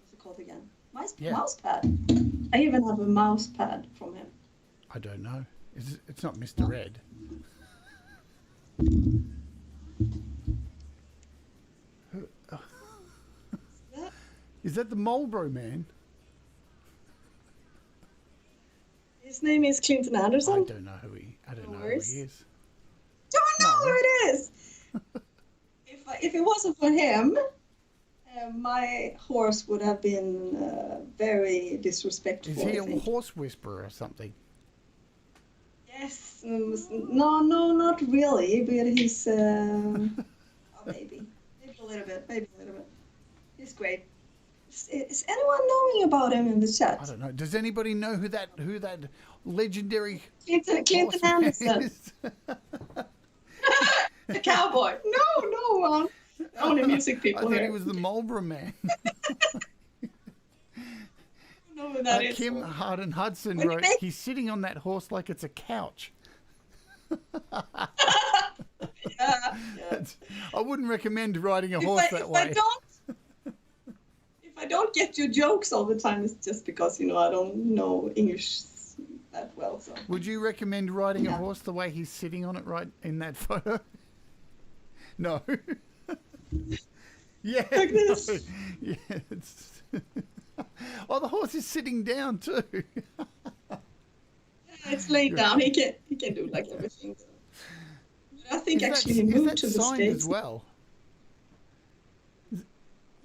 Speaker 2: What's it called again? Mouse pad. I even have a mouse pad from him.
Speaker 1: I don't know. It's not Mr. Red. Is that the Marlboro man?
Speaker 2: His name is Clinton Anderson.
Speaker 1: I don't know who he is.
Speaker 2: Don't know who it is. If it wasn't for him, my horse would have been very disrespectful.
Speaker 1: Is he a horse whisperer or something?
Speaker 2: Yes. No, not really. But he's maybe a little bit. He's great. Is anyone knowing about him in the chat?
Speaker 1: I don't know. Does anybody know who that legendary
Speaker 2: Clinton Anderson
Speaker 1: is?
Speaker 2: The cowboy? No one. Only music people.
Speaker 1: I thought he was the Marlboro man.
Speaker 2: No, that is
Speaker 1: Kim Harden Hudson wrote, he's sitting on that horse like it's a couch.
Speaker 2: Yeah.
Speaker 1: I wouldn't recommend riding a horse that way.
Speaker 2: If I don't get your jokes all the time, it's just because, I don't know English that well. So.
Speaker 1: Would you recommend riding a horse the way he's sitting on it right in that photo? No. Yeah.
Speaker 2: Like this.
Speaker 1: No. Yeah. Oh, the horse is sitting down too.
Speaker 2: It's laid down. He can do like everything. I think he moved to the States
Speaker 1: as well.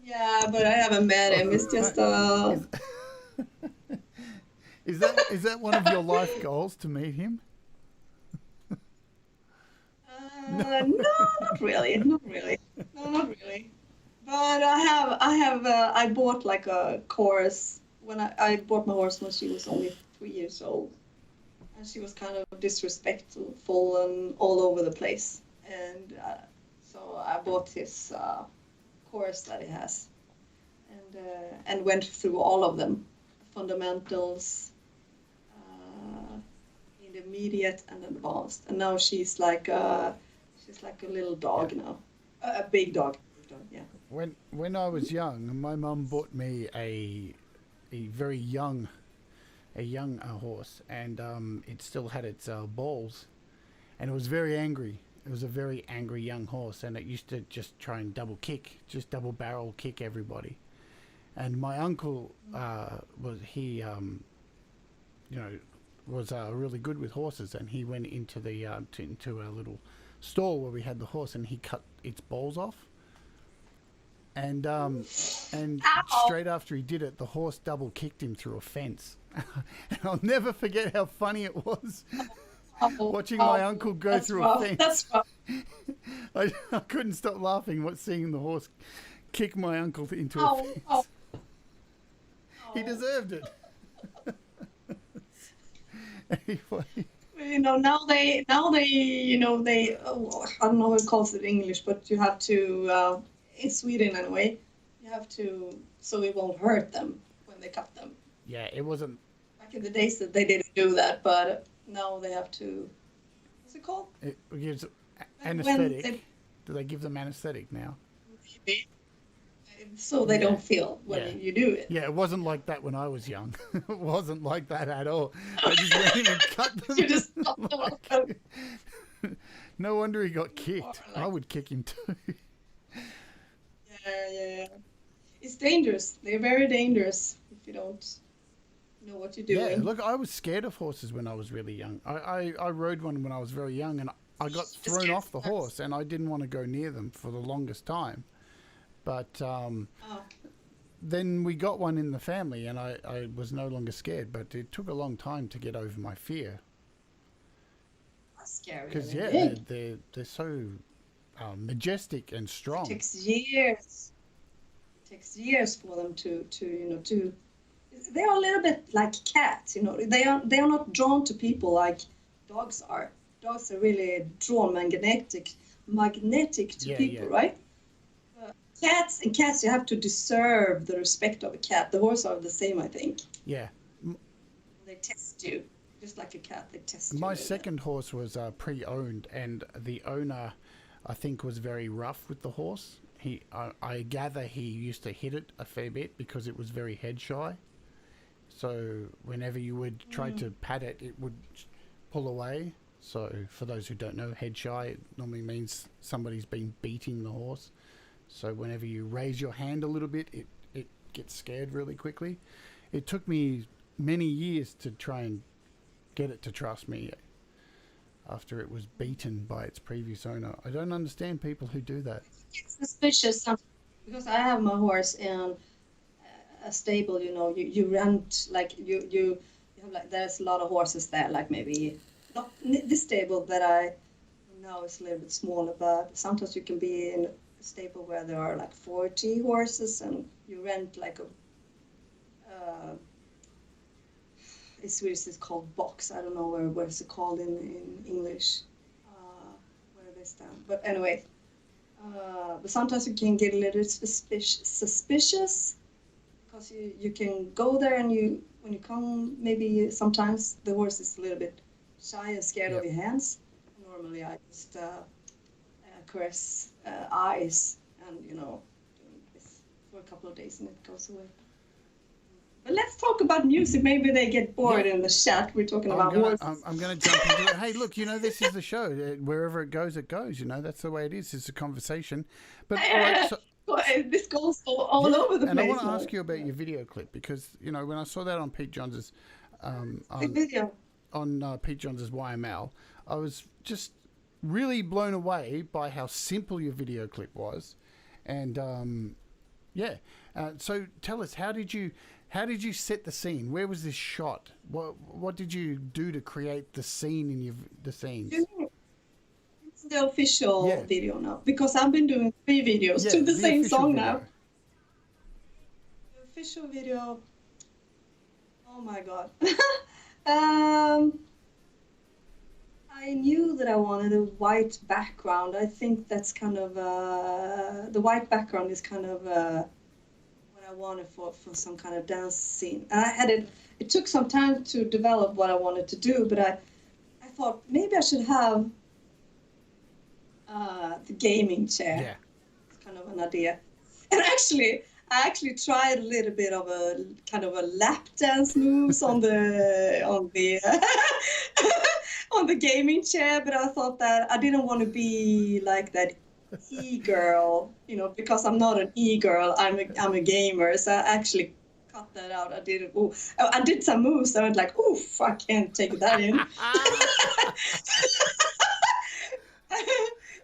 Speaker 2: Yeah, but I haven't met him. It's just
Speaker 1: Is that one of your life goals, to meet him?
Speaker 2: No, not really. No, not really. But I bought like a course when I bought my horse when she was only 3 years old, and she was kind of disrespectful and all over the place, and so I bought his course that he has, and went through all of them, fundamentals, intermediate, and advanced, and now she's like a little dog now, a big dog. Yeah.
Speaker 1: When I was young, my mum bought me a very young horse, and it still had its balls, and it was very angry. It was a very angry young horse, and it used to just try and double barrel kick everybody. And my uncle was really good with horses, and he went into the into a little store where we had the horse, and he cut its balls off. And straight after he did it, the horse double kicked him through a fence. And I'll never forget how funny it was watching my uncle go through a fence. I couldn't stop laughing seeing the horse kick my uncle into a fence. He deserved it. Anyway.
Speaker 2: Now they, I don't know what it calls it in English, but you have to, in Sweden anyway, you have to, so it won't hurt them when they cut them.
Speaker 1: Yeah, it wasn't.
Speaker 2: Back in the days that they didn't do that, but now they have to, what's it called?
Speaker 1: It gives anesthetic. Do they give them anesthetic now?
Speaker 2: Maybe. So they don't feel when you do it.
Speaker 1: Yeah, it wasn't like that when I was young. It wasn't like that at all. I just went in and cut them.
Speaker 2: You just cut them off.
Speaker 1: No wonder he got kicked. I would kick him too.
Speaker 2: Yeah. It's dangerous. They're very dangerous if you don't know what you're doing.
Speaker 1: Yeah, look, I was scared of horses when I was really young. I rode one when I was very young, and I got thrown off the horse, and I didn't want to go near them for the longest time. But then we got one in the family, and I was no longer scared. But it took a long time to get over my fear.
Speaker 2: That's scary.
Speaker 1: Because they're so majestic and strong.
Speaker 2: It takes years. It takes years for them to. They are a little bit like cats. They are not drawn to people like dogs are. Dogs are really drawn magnetic to people, right? Cats, you have to deserve the respect of a cat. The horses are the same, I think.
Speaker 1: Yeah.
Speaker 2: They test you, just like a cat. They test you.
Speaker 1: My second horse was pre-owned, and the owner, I think, was very rough with the horse. I gather he used to hit it a fair bit because it was very head shy. So whenever you would try to pat it, it would pull away. So for those who don't know, head shy, it normally means somebody's been beating the horse. So whenever you raise your hand a little bit, it gets scared really quickly. It took me many years to try and get it to trust me after it was beaten by its previous owner. I don't understand people who do that.
Speaker 2: It's suspicious because I have my horse in a stable. You rent you have there's a lot of horses there. Like maybe not this stable that I now is a little bit smaller, but sometimes you can be in stable where there are 40 horses, and you rent in Swedish it's called box. I don't know what it's called in English, where they stand. But anyway, but sometimes you can get a little suspicious because you can go there, and when you come, maybe sometimes the horse is a little bit shy and scared of your hands. Normally I just caress eyes and doing this for a couple of days, and it goes away. But let's talk about music. Maybe they get bored in the chat. We're talking about horses.
Speaker 1: I'm going to jump into it. Hey, look, this is the show. Wherever it goes, it goes. That's the way it is. It's a conversation. But all right,
Speaker 2: this goes all over the place.
Speaker 1: And I want to ask you about your video clip, because when I saw that on Pete Johns' Pete Johns' YML, I was just really blown away by how simple your video clip was. And so tell us, how did you set the scene? Where was this shot? What did you do to create the scene in the scenes?
Speaker 2: It's the official video now, because I've been doing 3 videos to the same song now. The official video. Oh my god. I knew that I wanted a white background. I think that's kind of the white background is kind of what I wanted for some kind of dance scene. And I had it took some time to develop what I wanted to do, but I thought maybe I should have the gaming chair.
Speaker 1: Yeah.
Speaker 2: It's kind of an idea. And I actually tried a little bit of a kind of a lap dance moves on the on the gaming chair, but I thought that I didn't want to be like that e-girl, because I'm not an e-girl. I'm a gamer, so I actually cut that out. I did some moves. I went like, oof, I can't take that in.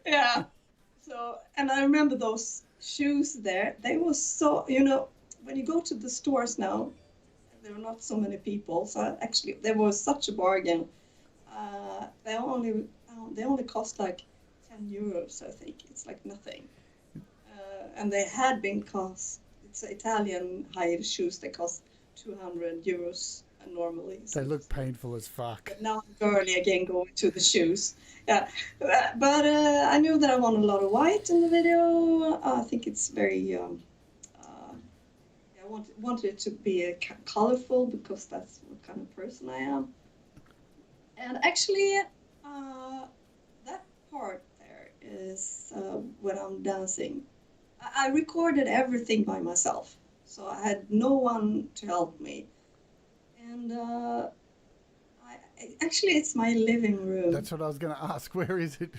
Speaker 2: Yeah. So, and I remember those shoes there. They were so, when you go to the stores now, there are not so many people. So actually, they were such a bargain. They only cost like 10 euros, I think. It's like nothing. And they had been it's Italian high shoes. They cost 200 euros normally. So
Speaker 1: They look painful as fuck.
Speaker 2: but now I'm girly again, going to the shoes. Yeah, but I knew that I want a lot of white in the video. I think it's very. I wanted it to be colorful because that's what kind of person I am. And actually, that part there is when I'm dancing. I recorded everything by myself, so I had no one to help me. And actually, it's my living room.
Speaker 1: That's what I was going to ask. Where is it?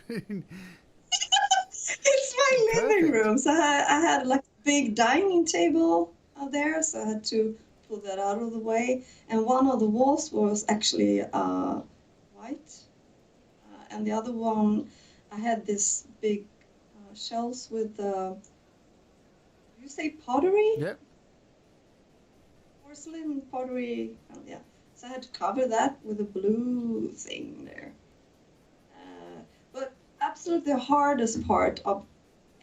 Speaker 2: It's my living
Speaker 1: Perfect.
Speaker 2: room. So I had like a big dining table out there, so I had to pull that out of the way. And one of the walls was actually white, and the other one, I had this big shelves with you say pottery?
Speaker 1: Yep.
Speaker 2: Porcelain pottery. Oh, yeah. So I had to cover that with a blue thing there. But absolutely the hardest part of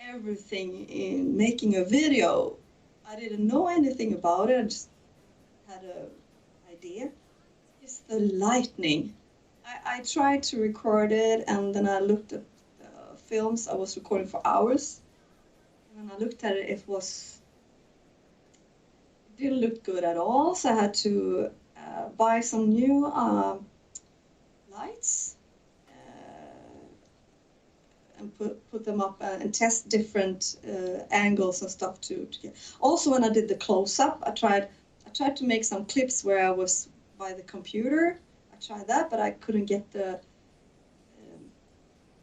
Speaker 2: everything in making a video, I didn't know anything about it. I just had an idea. Is the lightning. I tried to record it, and then I looked at the films. I was recording for hours, and when I looked at it, it didn't look good at all. So I had to buy some new lights and put them up and test different angles and stuff to get. Also, when I did the close-up, I tried to make some clips where I was by the computer. I tried that, but I couldn't get the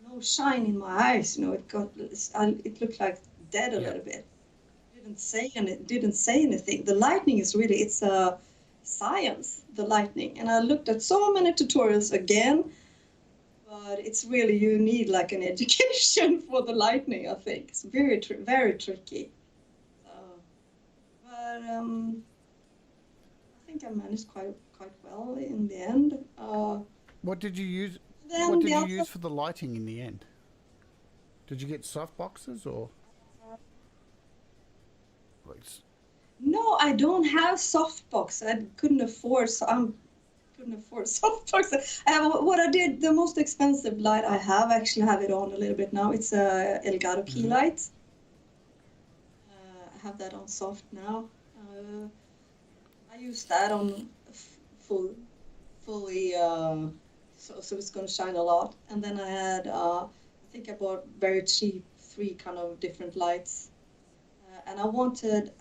Speaker 2: no shine in my eyes. You know, it looked like dead a little bit. Didn't say anything. The lightning is really, it's a science, the lightning. And I looked at so many tutorials again, but it's really, you need like an education for the lightning, I think. It's very tricky. But I think I managed quite well in the end.
Speaker 1: What did you use?
Speaker 2: Then
Speaker 1: What did
Speaker 2: the
Speaker 1: you
Speaker 2: other-
Speaker 1: use for the lighting in the end? Did you get soft boxes or? Like,
Speaker 2: No, I don't have softbox. I couldn't afford. So I couldn't afford softbox. What I did, the most expensive light I have, actually have it on a little bit now. It's a Elgato key light. I have that on soft now. I use that on fully, so it's going to shine a lot. And then I had, I think I bought very cheap 3 kind of different lights. And I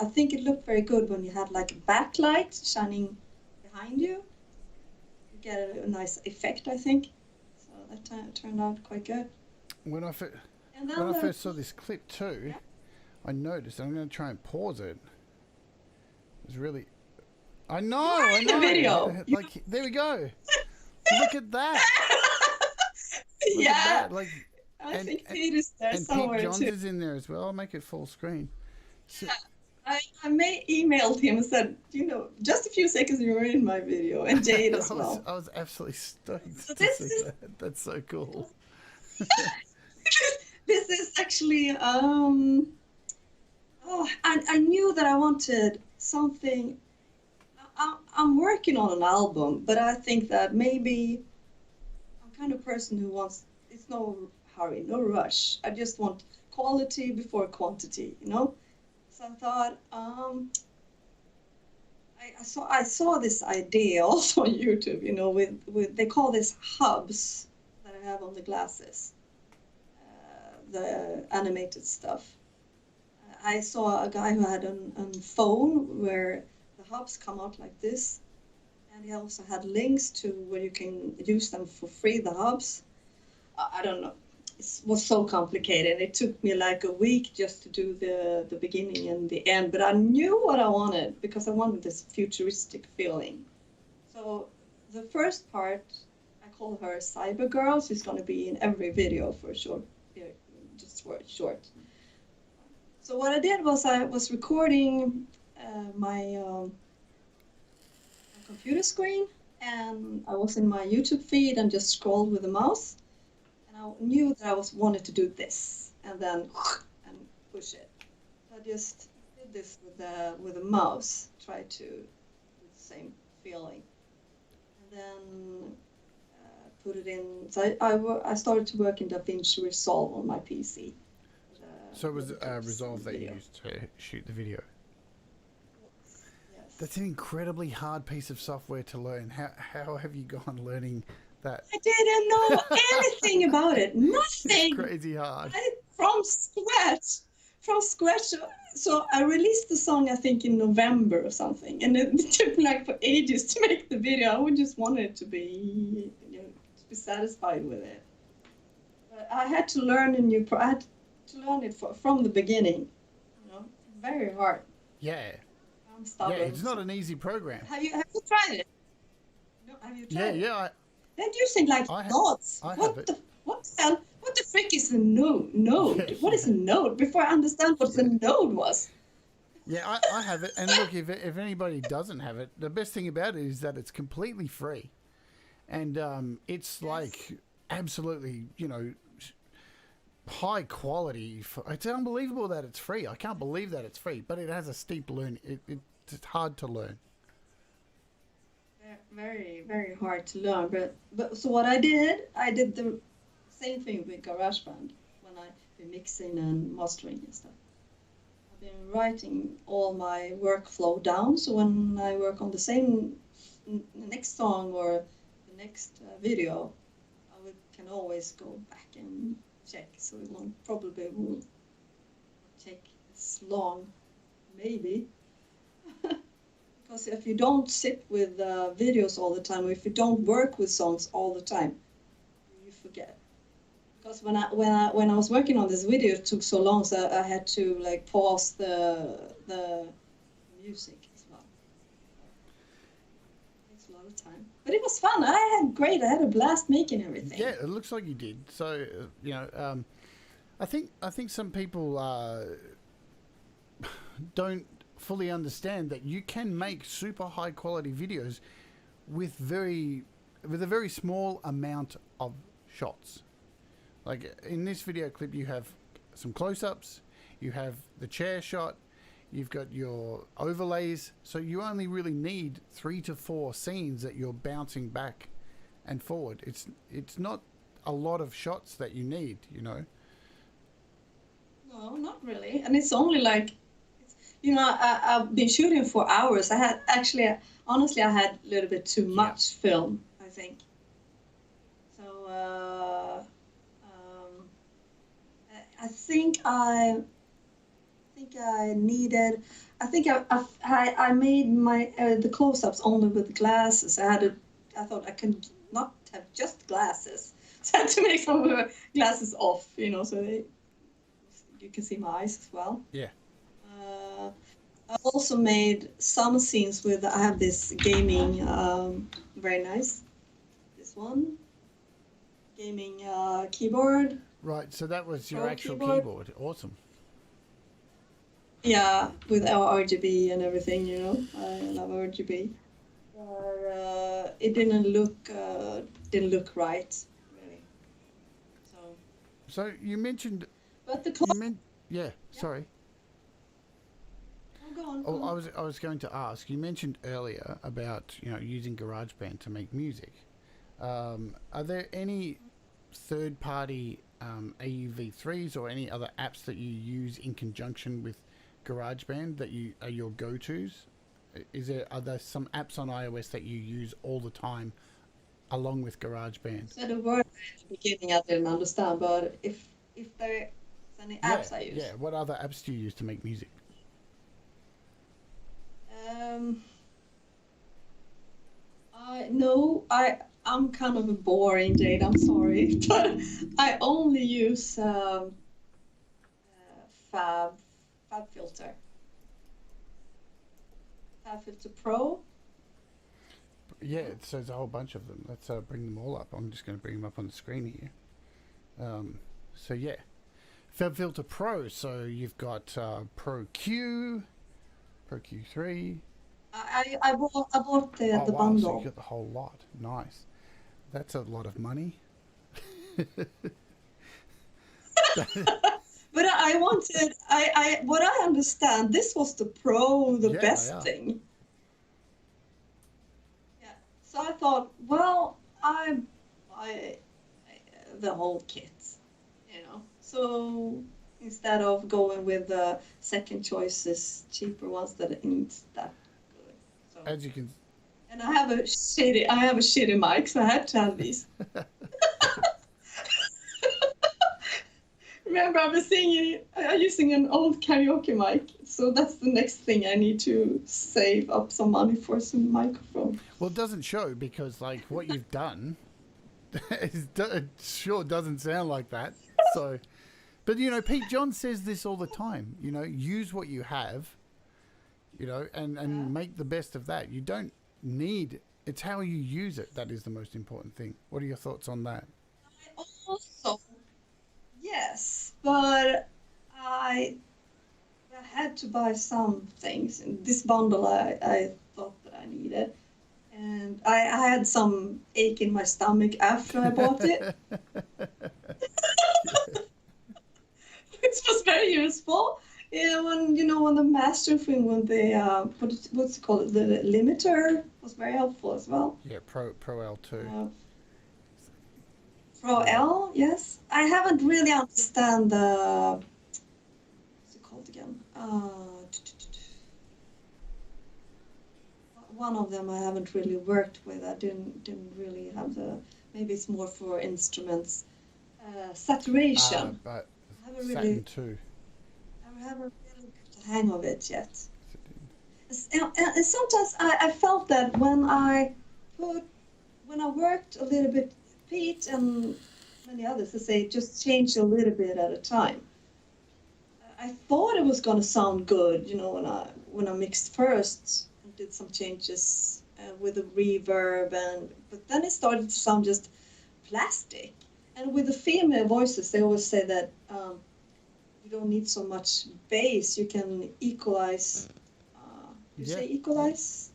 Speaker 2: think it looked very good when you had like a backlight shining behind you. You get a nice effect, I think. So that turned out quite good.
Speaker 1: when I first saw this clip too, I noticed. I'm going to try and pause it. It's really. I know.
Speaker 2: in the video.
Speaker 1: Like there we go. Look at that. Look
Speaker 2: Yeah.
Speaker 1: at that. Like,
Speaker 2: I think Pete is there
Speaker 1: and
Speaker 2: somewhere
Speaker 1: Pete Johns
Speaker 2: too.
Speaker 1: is in there as well. I'll make it full screen. So,
Speaker 2: I emailed him and said, just a few seconds you were in my video, and Jade as well.
Speaker 1: I was absolutely stoked
Speaker 2: So
Speaker 1: to
Speaker 2: this
Speaker 1: see
Speaker 2: is-
Speaker 1: that. That's so cool.
Speaker 2: This is actually, I knew that I wanted something. I'm working on an album, but I think that maybe I'm kind of person who wants, it's no hurry, no rush. I just want quality before quantity, So I thought, I saw this idea also on YouTube, with they call this hubs that I have on the glasses, the animated stuff. I saw a guy who had a phone where the hubs come out like this, and he also had links to where you can use them for free, the hubs. I don't know. It was so complicated. It took me like a week just to do the beginning and the end, but I knew what I wanted because I wanted this futuristic feeling. So the first part, I call her Cyber Girl. She's going to be in every video for short. So what I did was I was recording my computer screen, and I was in my YouTube feed and just scrolled with the mouse. I knew that I wanted to do this, and then and push it. So I just did this with the mouse, try to same feeling. And then put it in. So I started to work in DaVinci Resolve on my PC.
Speaker 1: So it was Resolve that you used to shoot the video?
Speaker 2: Yes.
Speaker 1: That's an incredibly hard piece of software to learn. How have you gone learning that?
Speaker 2: I didn't know anything about it. Nothing.
Speaker 1: It's crazy hard.
Speaker 2: From scratch. So I released the song, I think, in November or something. And it took me like for ages to make the video. I would just want it to be, to be satisfied with it. But I had to learn I had to learn it from the beginning. Very hard.
Speaker 1: Yeah.
Speaker 2: I'm stubborn.
Speaker 1: Yeah, it's not an easy program.
Speaker 2: Have you tried it? No, have you tried it?
Speaker 1: Yeah.
Speaker 2: They're using like nodes. What the hell? What the frick is a node? What is a node? Before I understand what the node was.
Speaker 1: Yeah, I have it. And look, if anybody doesn't have it, the best thing about it is that it's completely free. And it's like absolutely, high quality. It's unbelievable that it's free. I can't believe that it's free, but it has a steep learn. It's hard to learn.
Speaker 2: Very, very hard to learn. But so what I did the same thing with GarageBand when I've been mixing and mastering and stuff. I've been writing all my workflow down, so when I work on the next song or the next video, I can always go back and check. So it probably will take this long, maybe. Because if you don't sit with videos all the time, or if you don't work with songs all the time, you forget. Because when I was working on this video, it took so long, so I had to like pause the music as well. It takes a lot of time, but it was fun. I had a blast making everything.
Speaker 1: Yeah, it looks like you did. So I think some people don't fully understand that you can make super high quality videos with a very small amount of shots. Like in this video clip, you have some close-ups, you have the chair shot, you've got your overlays, so you only really need 3 to 4 scenes that you're bouncing back and forward. It's not a lot of shots that you need, No,
Speaker 2: not really. And it's only like, I've been shooting for hours. Honestly, I had a little bit too much film, I think. So I think I made my the close-ups only with glasses. I thought I could not have just glasses, so I had to make some of the glasses off, so you can see my eyes as well.
Speaker 1: Yeah.
Speaker 2: I also made some scenes I have this gaming, very nice, this one, gaming keyboard.
Speaker 1: Right, so that was your actual keyboard. Awesome.
Speaker 2: Yeah, with our RGB and everything, I love RGB. It didn't look right, really.
Speaker 1: So you mentioned.
Speaker 2: But
Speaker 1: sorry.
Speaker 2: Go on.
Speaker 1: I was going to ask. You mentioned earlier about using GarageBand to make music. Are there any third-party AUV3s or any other apps that you use in conjunction with GarageBand that are your go-tos? Are there some apps on iOS that you use all the time along with GarageBand?
Speaker 2: So the word at the beginning I didn't understand, but if there's any apps I use.
Speaker 1: Yeah, what other apps do you use to make music?
Speaker 2: I'm kind of a boring Jade, I'm sorry, but I only use FabFilter Pro.
Speaker 1: Yeah, it says a whole bunch of them. Let's bring them all up. I'm just going to bring them up on the screen here. So yeah, FabFilter Pro. So you've got Pro Q, Pro Q3.
Speaker 2: I bought the bundle.
Speaker 1: So you got the whole lot. Nice. That's a lot of money.
Speaker 2: But what I understand, this was the Pro, best thing. So I thought, well, I buy the whole kit, you know. So instead of going with the second choices, cheaper ones that ain't that good. So,
Speaker 1: As you can.
Speaker 2: and I have a shitty mic, so I had to have these. Remember, I was singing, using an old karaoke mic, so that's the next thing I need to save up some money for some microphone.
Speaker 1: Well, it doesn't show because, like, what you've done it sure doesn't sound like that. So, but you know, Pete John says this all the time. You know, use what you have. You know, and make the best of that. You don't need. It's how you use it that is the most important thing. What are your thoughts on that?
Speaker 2: I also, yes, but I had to buy some things. In this bundle, I thought that I needed. And I had some ache in my stomach after I bought it. It was very useful. Yeah, when the master thing, when they what's it called, the limiter was very helpful as well.
Speaker 1: Yeah, Pro L2.
Speaker 2: Pro L, yes. I haven't really understand the what's it called again? One of them I haven't really worked with. I didn't really have the. Maybe it's more for instruments. Saturation.
Speaker 1: But
Speaker 2: I haven't
Speaker 1: Saturn
Speaker 2: really.
Speaker 1: 2.
Speaker 2: I haven't really got the hang of it yet. And sometimes I felt that when I worked a little bit, Pete and many others, to say just change a little bit at a time. I thought it was gonna sound good, you know, when I mixed first and did some changes with the reverb, but then it started to sound just plastic. And with the female voices, they always say that you don't need so much bass. You can equalize. Say equalize?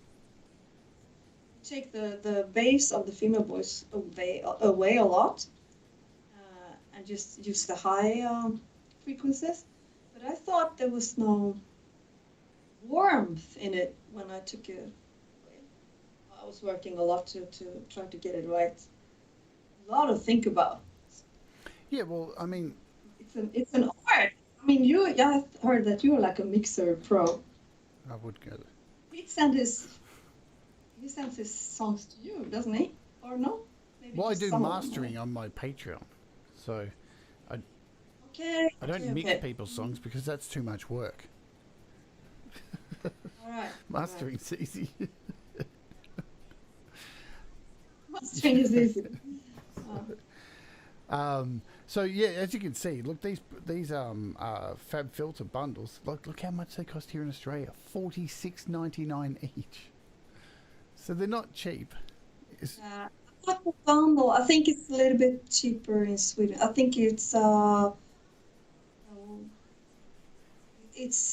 Speaker 2: Take the bass of the female voice away a lot, and just use the high frequencies. But I thought there was no warmth in it when I took it away. I was working a lot to try to get it right. A lot to think about.
Speaker 1: Yeah, well, I mean,
Speaker 2: it's an art. I mean, I heard that you're like a mixer pro.
Speaker 1: I would get it.
Speaker 2: He sends his songs to you, doesn't he? Or no? Maybe
Speaker 1: Well, I do mastering on my Patreon, so I don't mix people's songs because that's too much work.
Speaker 2: All right.
Speaker 1: Mastering's easy.
Speaker 2: Mastering is easy.
Speaker 1: So yeah, as you can see, look, these Fab Filter bundles. Look how much they cost here in Australia. $46.99 each. So they're not cheap.
Speaker 2: The bundle, I think it's a little bit cheaper in Sweden. I think it's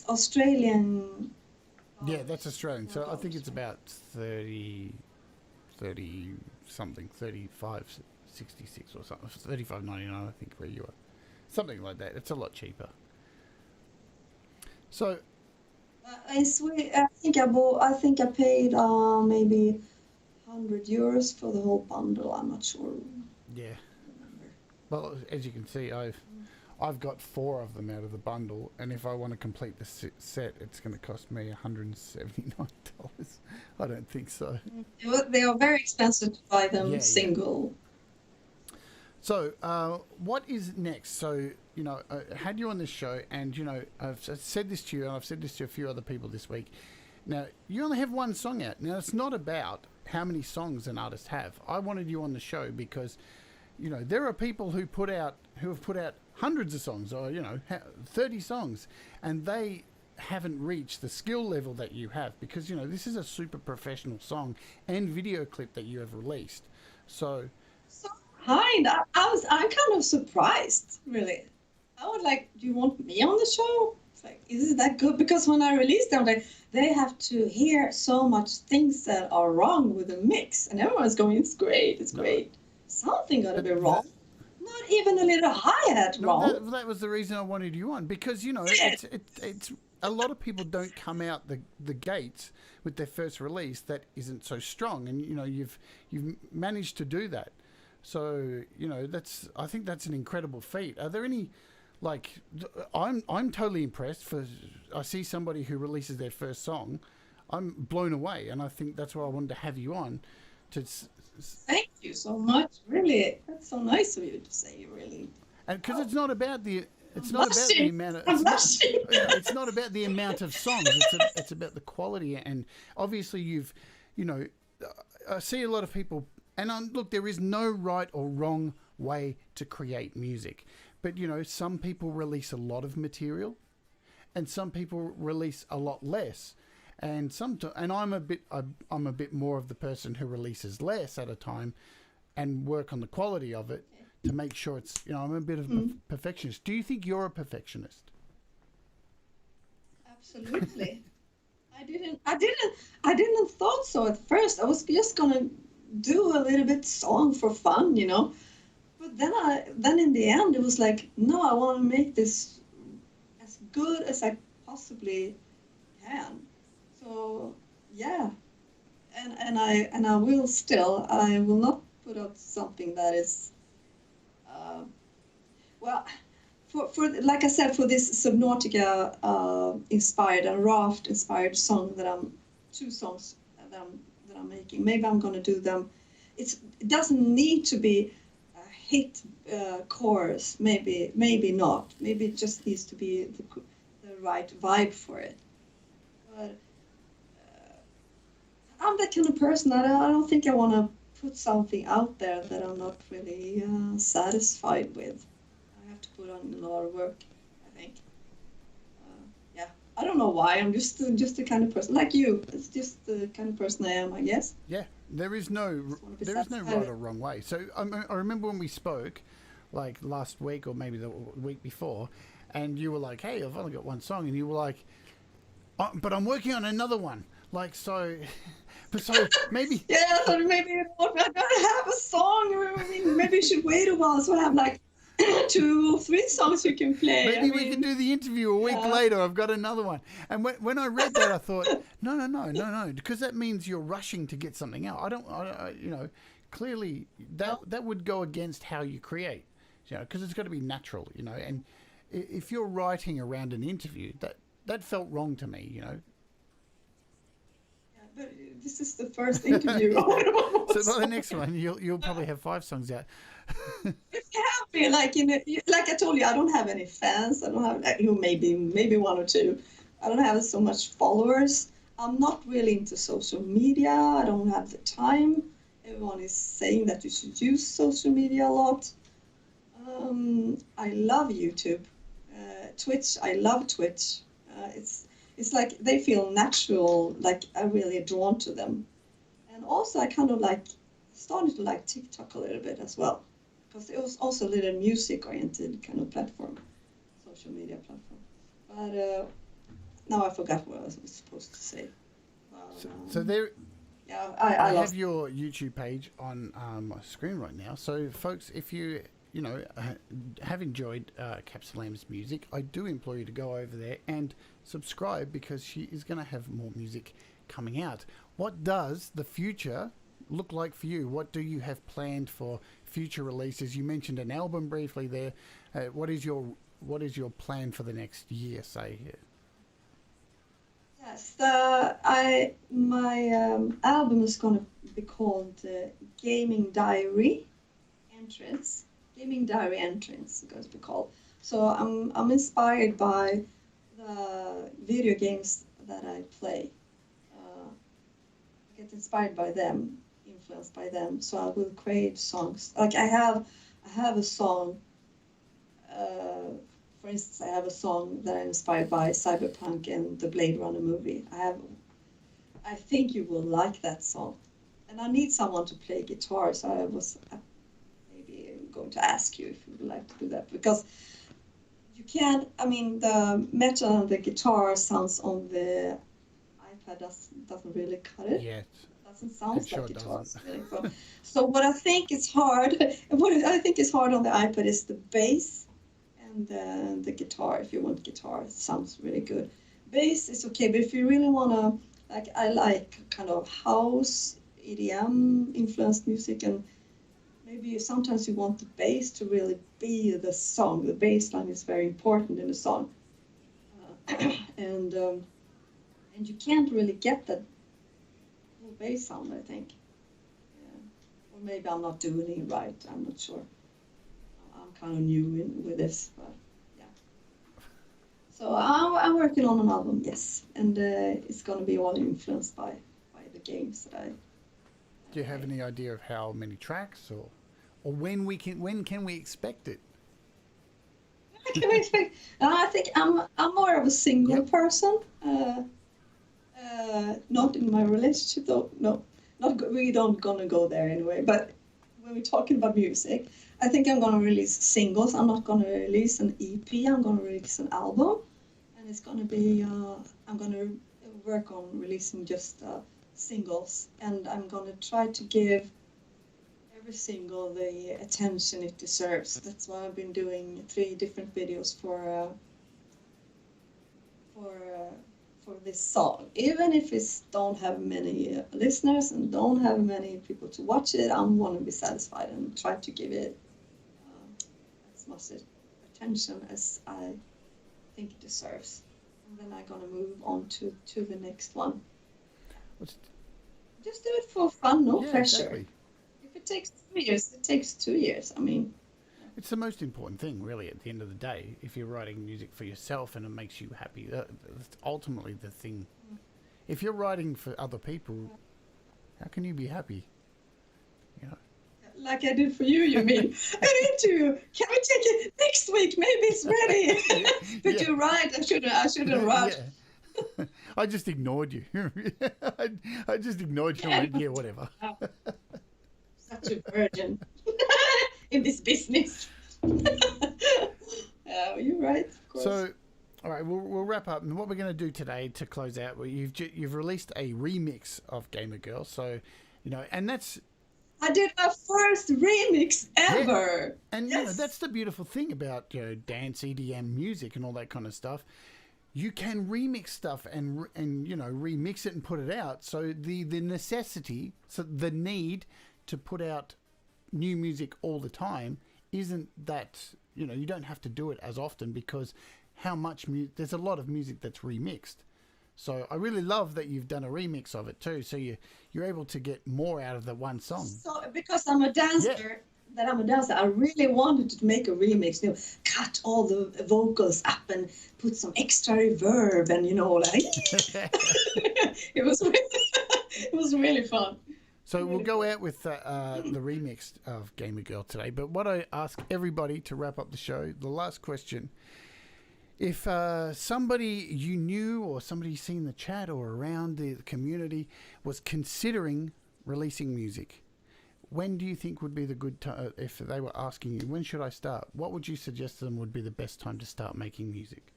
Speaker 2: Australian.
Speaker 1: Yeah, that's Australian. So I think it's about 30 something, 35.66 or something, 35.99 I think where you are, something like that. It's a lot cheaper. So
Speaker 2: In Sweden, I think I paid maybe €100 for the whole bundle. I'm not sure.
Speaker 1: Yeah. Well, as you can see, I've got 4 of them out of the bundle, and if I want to complete the set, it's going to cost me $179. I don't think so.
Speaker 2: They are very expensive to buy them single.
Speaker 1: Yeah. So, what is next? So, you know, I had you on this show, and, you know, I've said this to you, and I've said this to a few other people this week. Now, you only have 1 song out. Now, it's not about how many songs an artist have. I wanted you on the show because, you know, there are people who have put out hundreds of songs, or, you know, 30 songs, and they haven't reached the skill level that you have, because, you know, this is a super professional song and video clip that you have released. So
Speaker 2: I'm kind of surprised, really. I would like, do you want me on the show? It's like, is it that good? Because when I released them, they have to hear so much things that are wrong with the mix, and everyone's going, it's great, it's great. Something got to be wrong. Not even a little hi-hat wrong.
Speaker 1: That was the reason I wanted you on, because, you know, it's a lot of people don't come out the gates with their first release that isn't so strong, and you've managed to do that. So I think that's an incredible feat. Are there any, like, I'm totally impressed. I see somebody who releases their first song, I'm blown away, and I think that's why I wanted to have you on.
Speaker 2: Thank you so much. Really, that's so nice of you to say. Really,
Speaker 1: and because it's not about the amount of it's not about the amount of songs. It's about the quality, and obviously I see a lot of people, and look, there is no right or wrong way to create music, but some people release a lot of material, and some people release a lot less. And I'm a bit more of the person who releases less at a time, and work on the quality of it to make sure it's. I'm a bit of a perfectionist. Do you think you're a perfectionist?
Speaker 2: Absolutely. I didn't thought so at first. I was just gonna do a little bit song for fun, But then in the end, it was like, no, I want to make this as good as I possibly can. So yeah, and I will not put out something that is, for like I said, for this Subnautica inspired and Raft inspired song two songs that I'm making. Maybe I'm gonna do them. It doesn't need to be a hit chorus. Maybe not. Maybe it just needs to be the right vibe for it. But I'm that kind of person. I don't think I want to put something out there that I'm not really satisfied with. I have to put on a lot of work, I think. Yeah, I don't know why. I'm just the kind of person like you. It's just the kind of person I am, I guess.
Speaker 1: Yeah, there is no right or wrong way. So I remember when we spoke, like last week or maybe the week before, and you were like, "Hey, I've only got one song," and you were like, "Oh, but I'm working on another one." Like so. So maybe
Speaker 2: so maybe I don't have a song. Maybe you should wait a while so I have like 2 or 3 songs you can play.
Speaker 1: Maybe we can do the interview a week later. I've got another one. And when I read that, I thought, no, because that means you're rushing to get something out. Clearly that would go against how you create, because it's got to be natural, And if you're writing around an interview, that felt wrong to me,
Speaker 2: But this is the first interview.
Speaker 1: So by the next one, you'll probably have 5 songs out.
Speaker 2: If you have me, like I told you, I don't have any fans. I don't have maybe 1 or 2. I don't have so much followers. I'm not really into social media. I don't have the time. Everyone is saying that you should use social media a lot. I love YouTube, Twitch. I love Twitch. It's like they feel natural, like I'm really drawn to them. And also I kind of started to like TikTok a little bit as well, because it was also a little music-oriented kind of platform, social media platform. But now I forgot what I was supposed to say.
Speaker 1: So there...
Speaker 2: Yeah,
Speaker 1: I have your YouTube page on my screen right now. So folks, if you have enjoyed Capsilam's music, I do implore you to go over there and subscribe, because she is going to have more music coming out. What does the future look like for you? What do you have planned for future releases? You mentioned an album briefly there. What is your plan for the next year, say?
Speaker 2: Yes, my album is going to be called Gaming Diary Entrance. Gaming Diary Entrance, it's going to be called. So I'm inspired by the video games that I play. I get inspired by them, influenced by them. So I will create songs. Like I have a song. For instance, I have a song that I'm inspired by Cyberpunk and the Blade Runner movie. I think you will like that song, and I need someone to play guitar. So I was maybe going to ask you if you would like to do that, because you can't. I mean, the metal and the guitar sounds on the iPad doesn't really cut it.
Speaker 1: Yes.
Speaker 2: Doesn't sound
Speaker 1: Sure
Speaker 2: like guitar.
Speaker 1: doesn't.
Speaker 2: So what I think is hard, on the iPad is the bass and the guitar. If you want guitar, it sounds really good. bass is okay, but if you really wanna, like, I like kind of house, EDM influenced music, and maybe sometimes you want the bass to really be the song. The bass line is very important in a song, and you can't really get that full bass sound, I think. Yeah. Or maybe I'm not doing it right. I'm not sure. I'm kind of new with this, but yeah. So I'm working on an album, yes, and it's gonna be all influenced by the games that I.
Speaker 1: Do you have any idea of how many tracks, or when can we expect it?
Speaker 2: Can we expect? I think I'm more of a single person. Not in my relationship though. No, we don't gonna go there anyway. But when we're talking about music, I think I'm gonna release singles. I'm not gonna release an EP. I'm gonna release an album, and it's gonna be. I'm gonna work on releasing just singles, and I'm gonna try to give every single the attention it deserves. That's why I've been doing 3 different videos for this song. Even if it don't have many listeners and don't have many people to watch it, I want to be satisfied and try to give it as much attention as I think it deserves. And then I'm gonna move on to the next one. Just do it for fun, no pressure.
Speaker 1: Exactly.
Speaker 2: If it takes 2 years, it takes 2 years. I mean,
Speaker 1: it's the most important thing, really, at the end of the day. If you're writing music for yourself and it makes you happy, that's ultimately the thing. If you're writing for other people, how can you be happy? You know.
Speaker 2: Like I did for you, you mean? I need to. Can we take it next week? Maybe it's ready. But you're right. I shouldn't rush.
Speaker 1: Yeah. I just ignored you. I just ignored you. And went, yeah, whatever.
Speaker 2: Such a virgin in this business. You're right, of course.
Speaker 1: So, all right, we'll wrap up. And what we're going to do today to close out, well, you've released a remix of Gamer Girl. So, you know, and that's.
Speaker 2: I did my first remix ever.
Speaker 1: Yeah. And
Speaker 2: yes.
Speaker 1: You know, that's the beautiful thing about dance, EDM music and all that kind of stuff. You can remix stuff and you know, remix it and put it out. So the necessity, so the need to put out new music all the time isn't that, you know, you don't have to do it as often because how much there's a lot of music that's remixed. So I really love that you've done a remix of it too. So you're able to get more out of the one song.
Speaker 2: So because I'm a dancer, I really wanted to make a remix. You know, cut all the vocals up and put some extra reverb, and you know, like it was really fun.
Speaker 1: So we'll go out with the remix of Gamer Girl today. But what I ask everybody to wrap up the show, the last question. If somebody you knew or somebody seen in the chat or around the community was considering releasing music, when do you think would be the good time? If they were asking you, when should I start? What would you suggest to them would be the best time to start making music?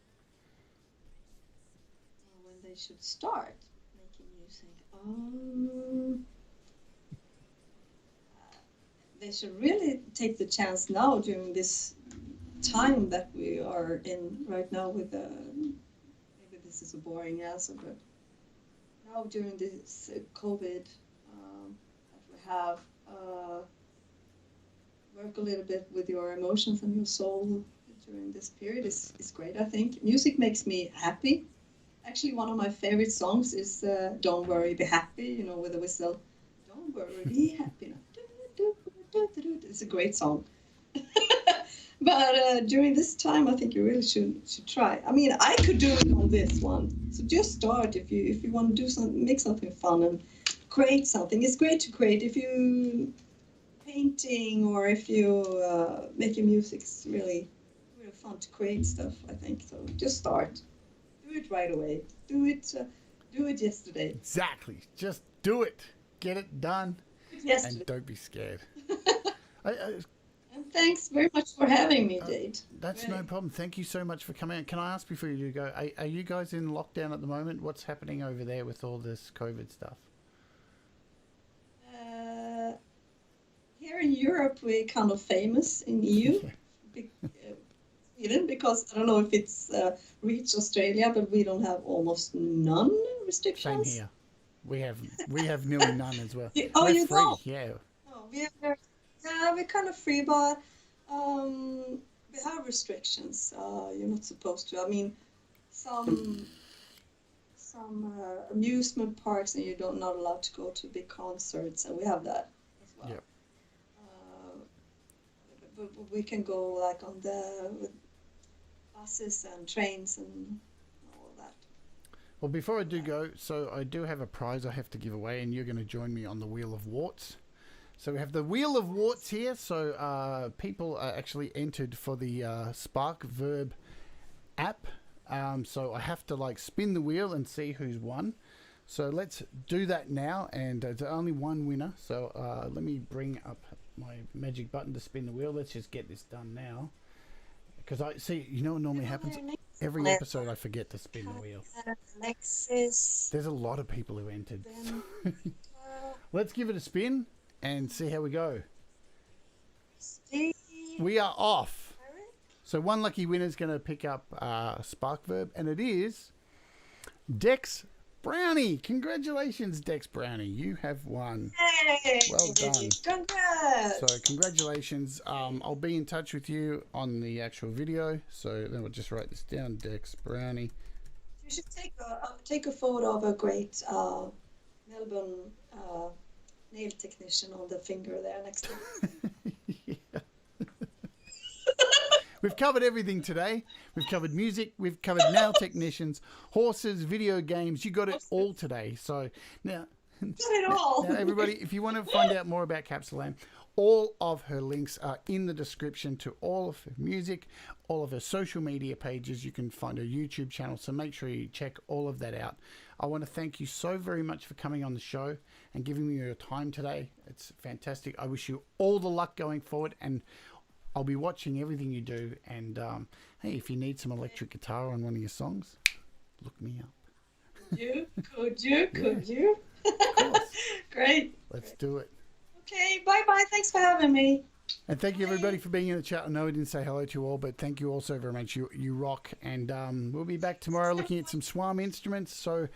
Speaker 2: When they should start making music? They should really take the chance now during this time that we are in right now with maybe this is a boring answer, but now during this COVID that we have, work a little bit with your emotions and your soul during this period is great. I think music makes me happy. Actually, one of my favorite songs is "Don't Worry, Be Happy," you know, with a whistle. Don't worry, be happy. It's a great song. But during this time, I think you really should try. I mean, I could do it on this one. So just start if you want to do something, make something fun and create something. It's great to create. If you painting or if you making music, it's really fun to create stuff. I think so. Just start. Do it right away. Do it yesterday.
Speaker 1: Exactly. Just do it. Get it done.
Speaker 2: Yesterday.
Speaker 1: And don't be scared.
Speaker 2: And thanks very much for having me, Jade.
Speaker 1: That's no problem. Thank you so much for coming out. Can I ask before you go, are you guys in lockdown at the moment? What's happening over there with all this COVID stuff?
Speaker 2: Here in Europe, we're kind of famous in EU. Sweden because I don't know if it's reached Australia, but we don't have almost none restrictions.
Speaker 1: Same here. We have nearly none as well.
Speaker 2: Oh,
Speaker 1: We're
Speaker 2: you
Speaker 1: free,
Speaker 2: don't?
Speaker 1: yeah.
Speaker 2: No, we're kind of free, but we have restrictions. You're not supposed to. I mean, some amusement parks, and you're not allowed to go to big concerts, and we have that as well.
Speaker 1: Yep.
Speaker 2: But we can go like on with buses and trains and all of that.
Speaker 1: Well, before I do go, so I do have a prize I have to give away, and you're going to join me on the Wheel of Warts. So we have the Wheel of Warts here. So people are actually entered for the SparkVerb app. So I have to like spin the wheel and see who's won. So let's do that now, and there's only one winner. So let me bring up my magic button to spin the wheel. Let's just get this done now. Because I see, you know what normally happens? Every episode I forget to spin the wheel.
Speaker 2: Alexis.
Speaker 1: There's a lot of people who entered. Let's give it a spin and see how we go.
Speaker 2: Steve.
Speaker 1: We are off. So one lucky winner is going to pick up SparkVerb, and it is Dex Brownie. Congratulations, Dex Brownie. You have won.
Speaker 2: Hey,
Speaker 1: well done.
Speaker 2: Congrats.
Speaker 1: So congratulations. I'll be in touch with you on the actual video. So then we'll just write this down, Dex Brownie.
Speaker 2: You should take a photo of a great Melbourne nail technician on the finger there next to
Speaker 1: Yeah. We've covered everything today. We've covered music. We've covered nail technicians, horses, video games. You got it all today. So now,
Speaker 2: got it all.
Speaker 1: Now everybody, if you want to find out more about Capsilam, all of her links are in the description to all of her music, all of her social media pages. You can find her YouTube channel. So make sure you check all of that out. I want to thank you so very much for coming on the show and giving me your time today. It's fantastic. I wish you all the luck going forward, and I'll be watching everything you do. And hey, if you need some electric guitar on one of your songs, look me up.
Speaker 2: Could you?
Speaker 1: Of course.
Speaker 2: Great.
Speaker 1: Let's do it.
Speaker 2: Okay, bye-bye. Thanks for having me.
Speaker 1: And thank you everybody for being in the chat. I know I didn't say hello to you all, but thank you all so very much. You rock. And we'll be back tomorrow looking at some Swam instruments. So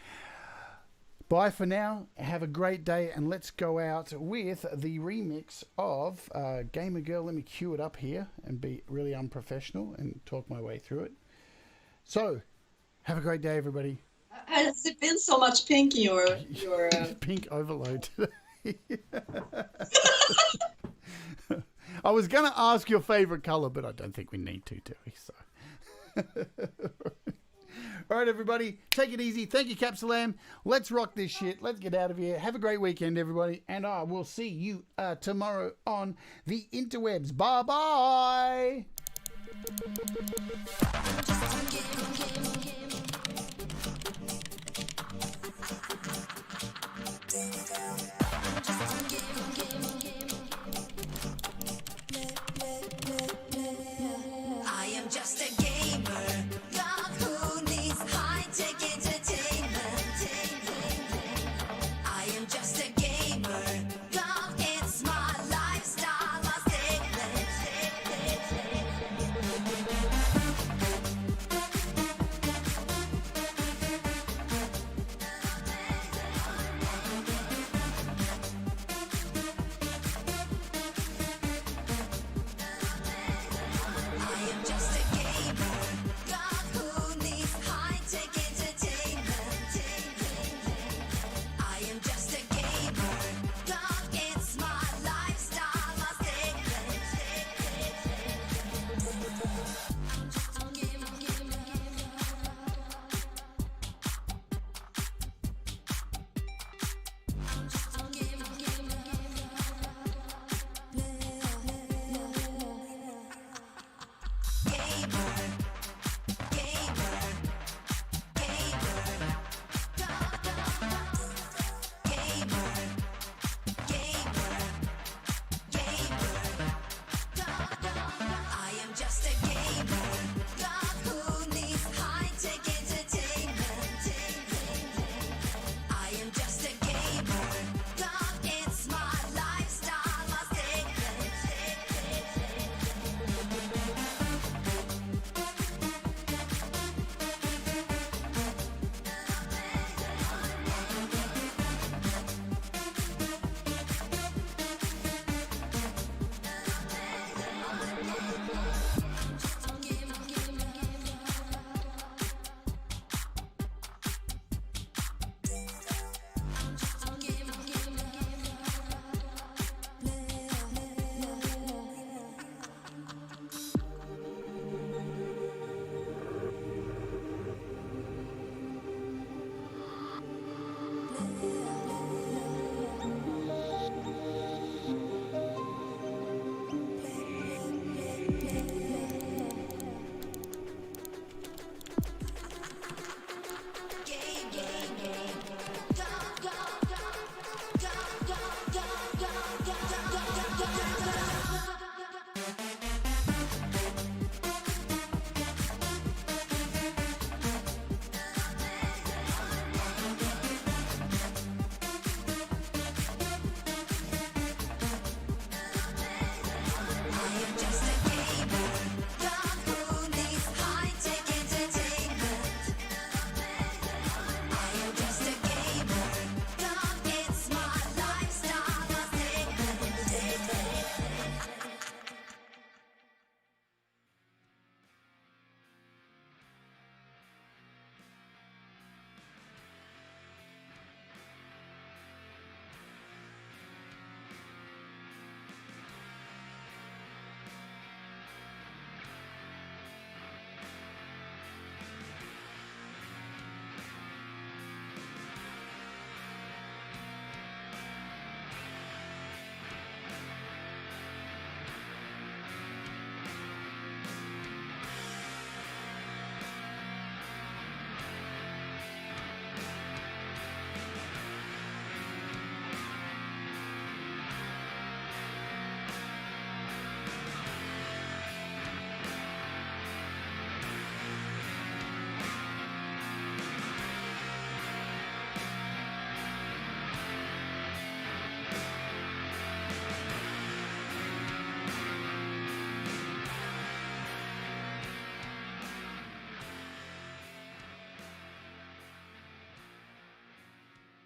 Speaker 1: bye for now. Have a great day, and let's go out with the remix of Gamer Girl. Let me cue it up here and be really unprofessional and talk my way through it. So have a great day, everybody.
Speaker 2: Has it been so much pink in your
Speaker 1: pink overload today? I was going to ask your favorite color, but I don't think we need to, do we? So. All right, everybody, take it easy. Thank you, Capsilam. Let's rock this shit. Let's get out of here. Have a great weekend, everybody, and I will see you tomorrow on the interwebs. Bye-bye.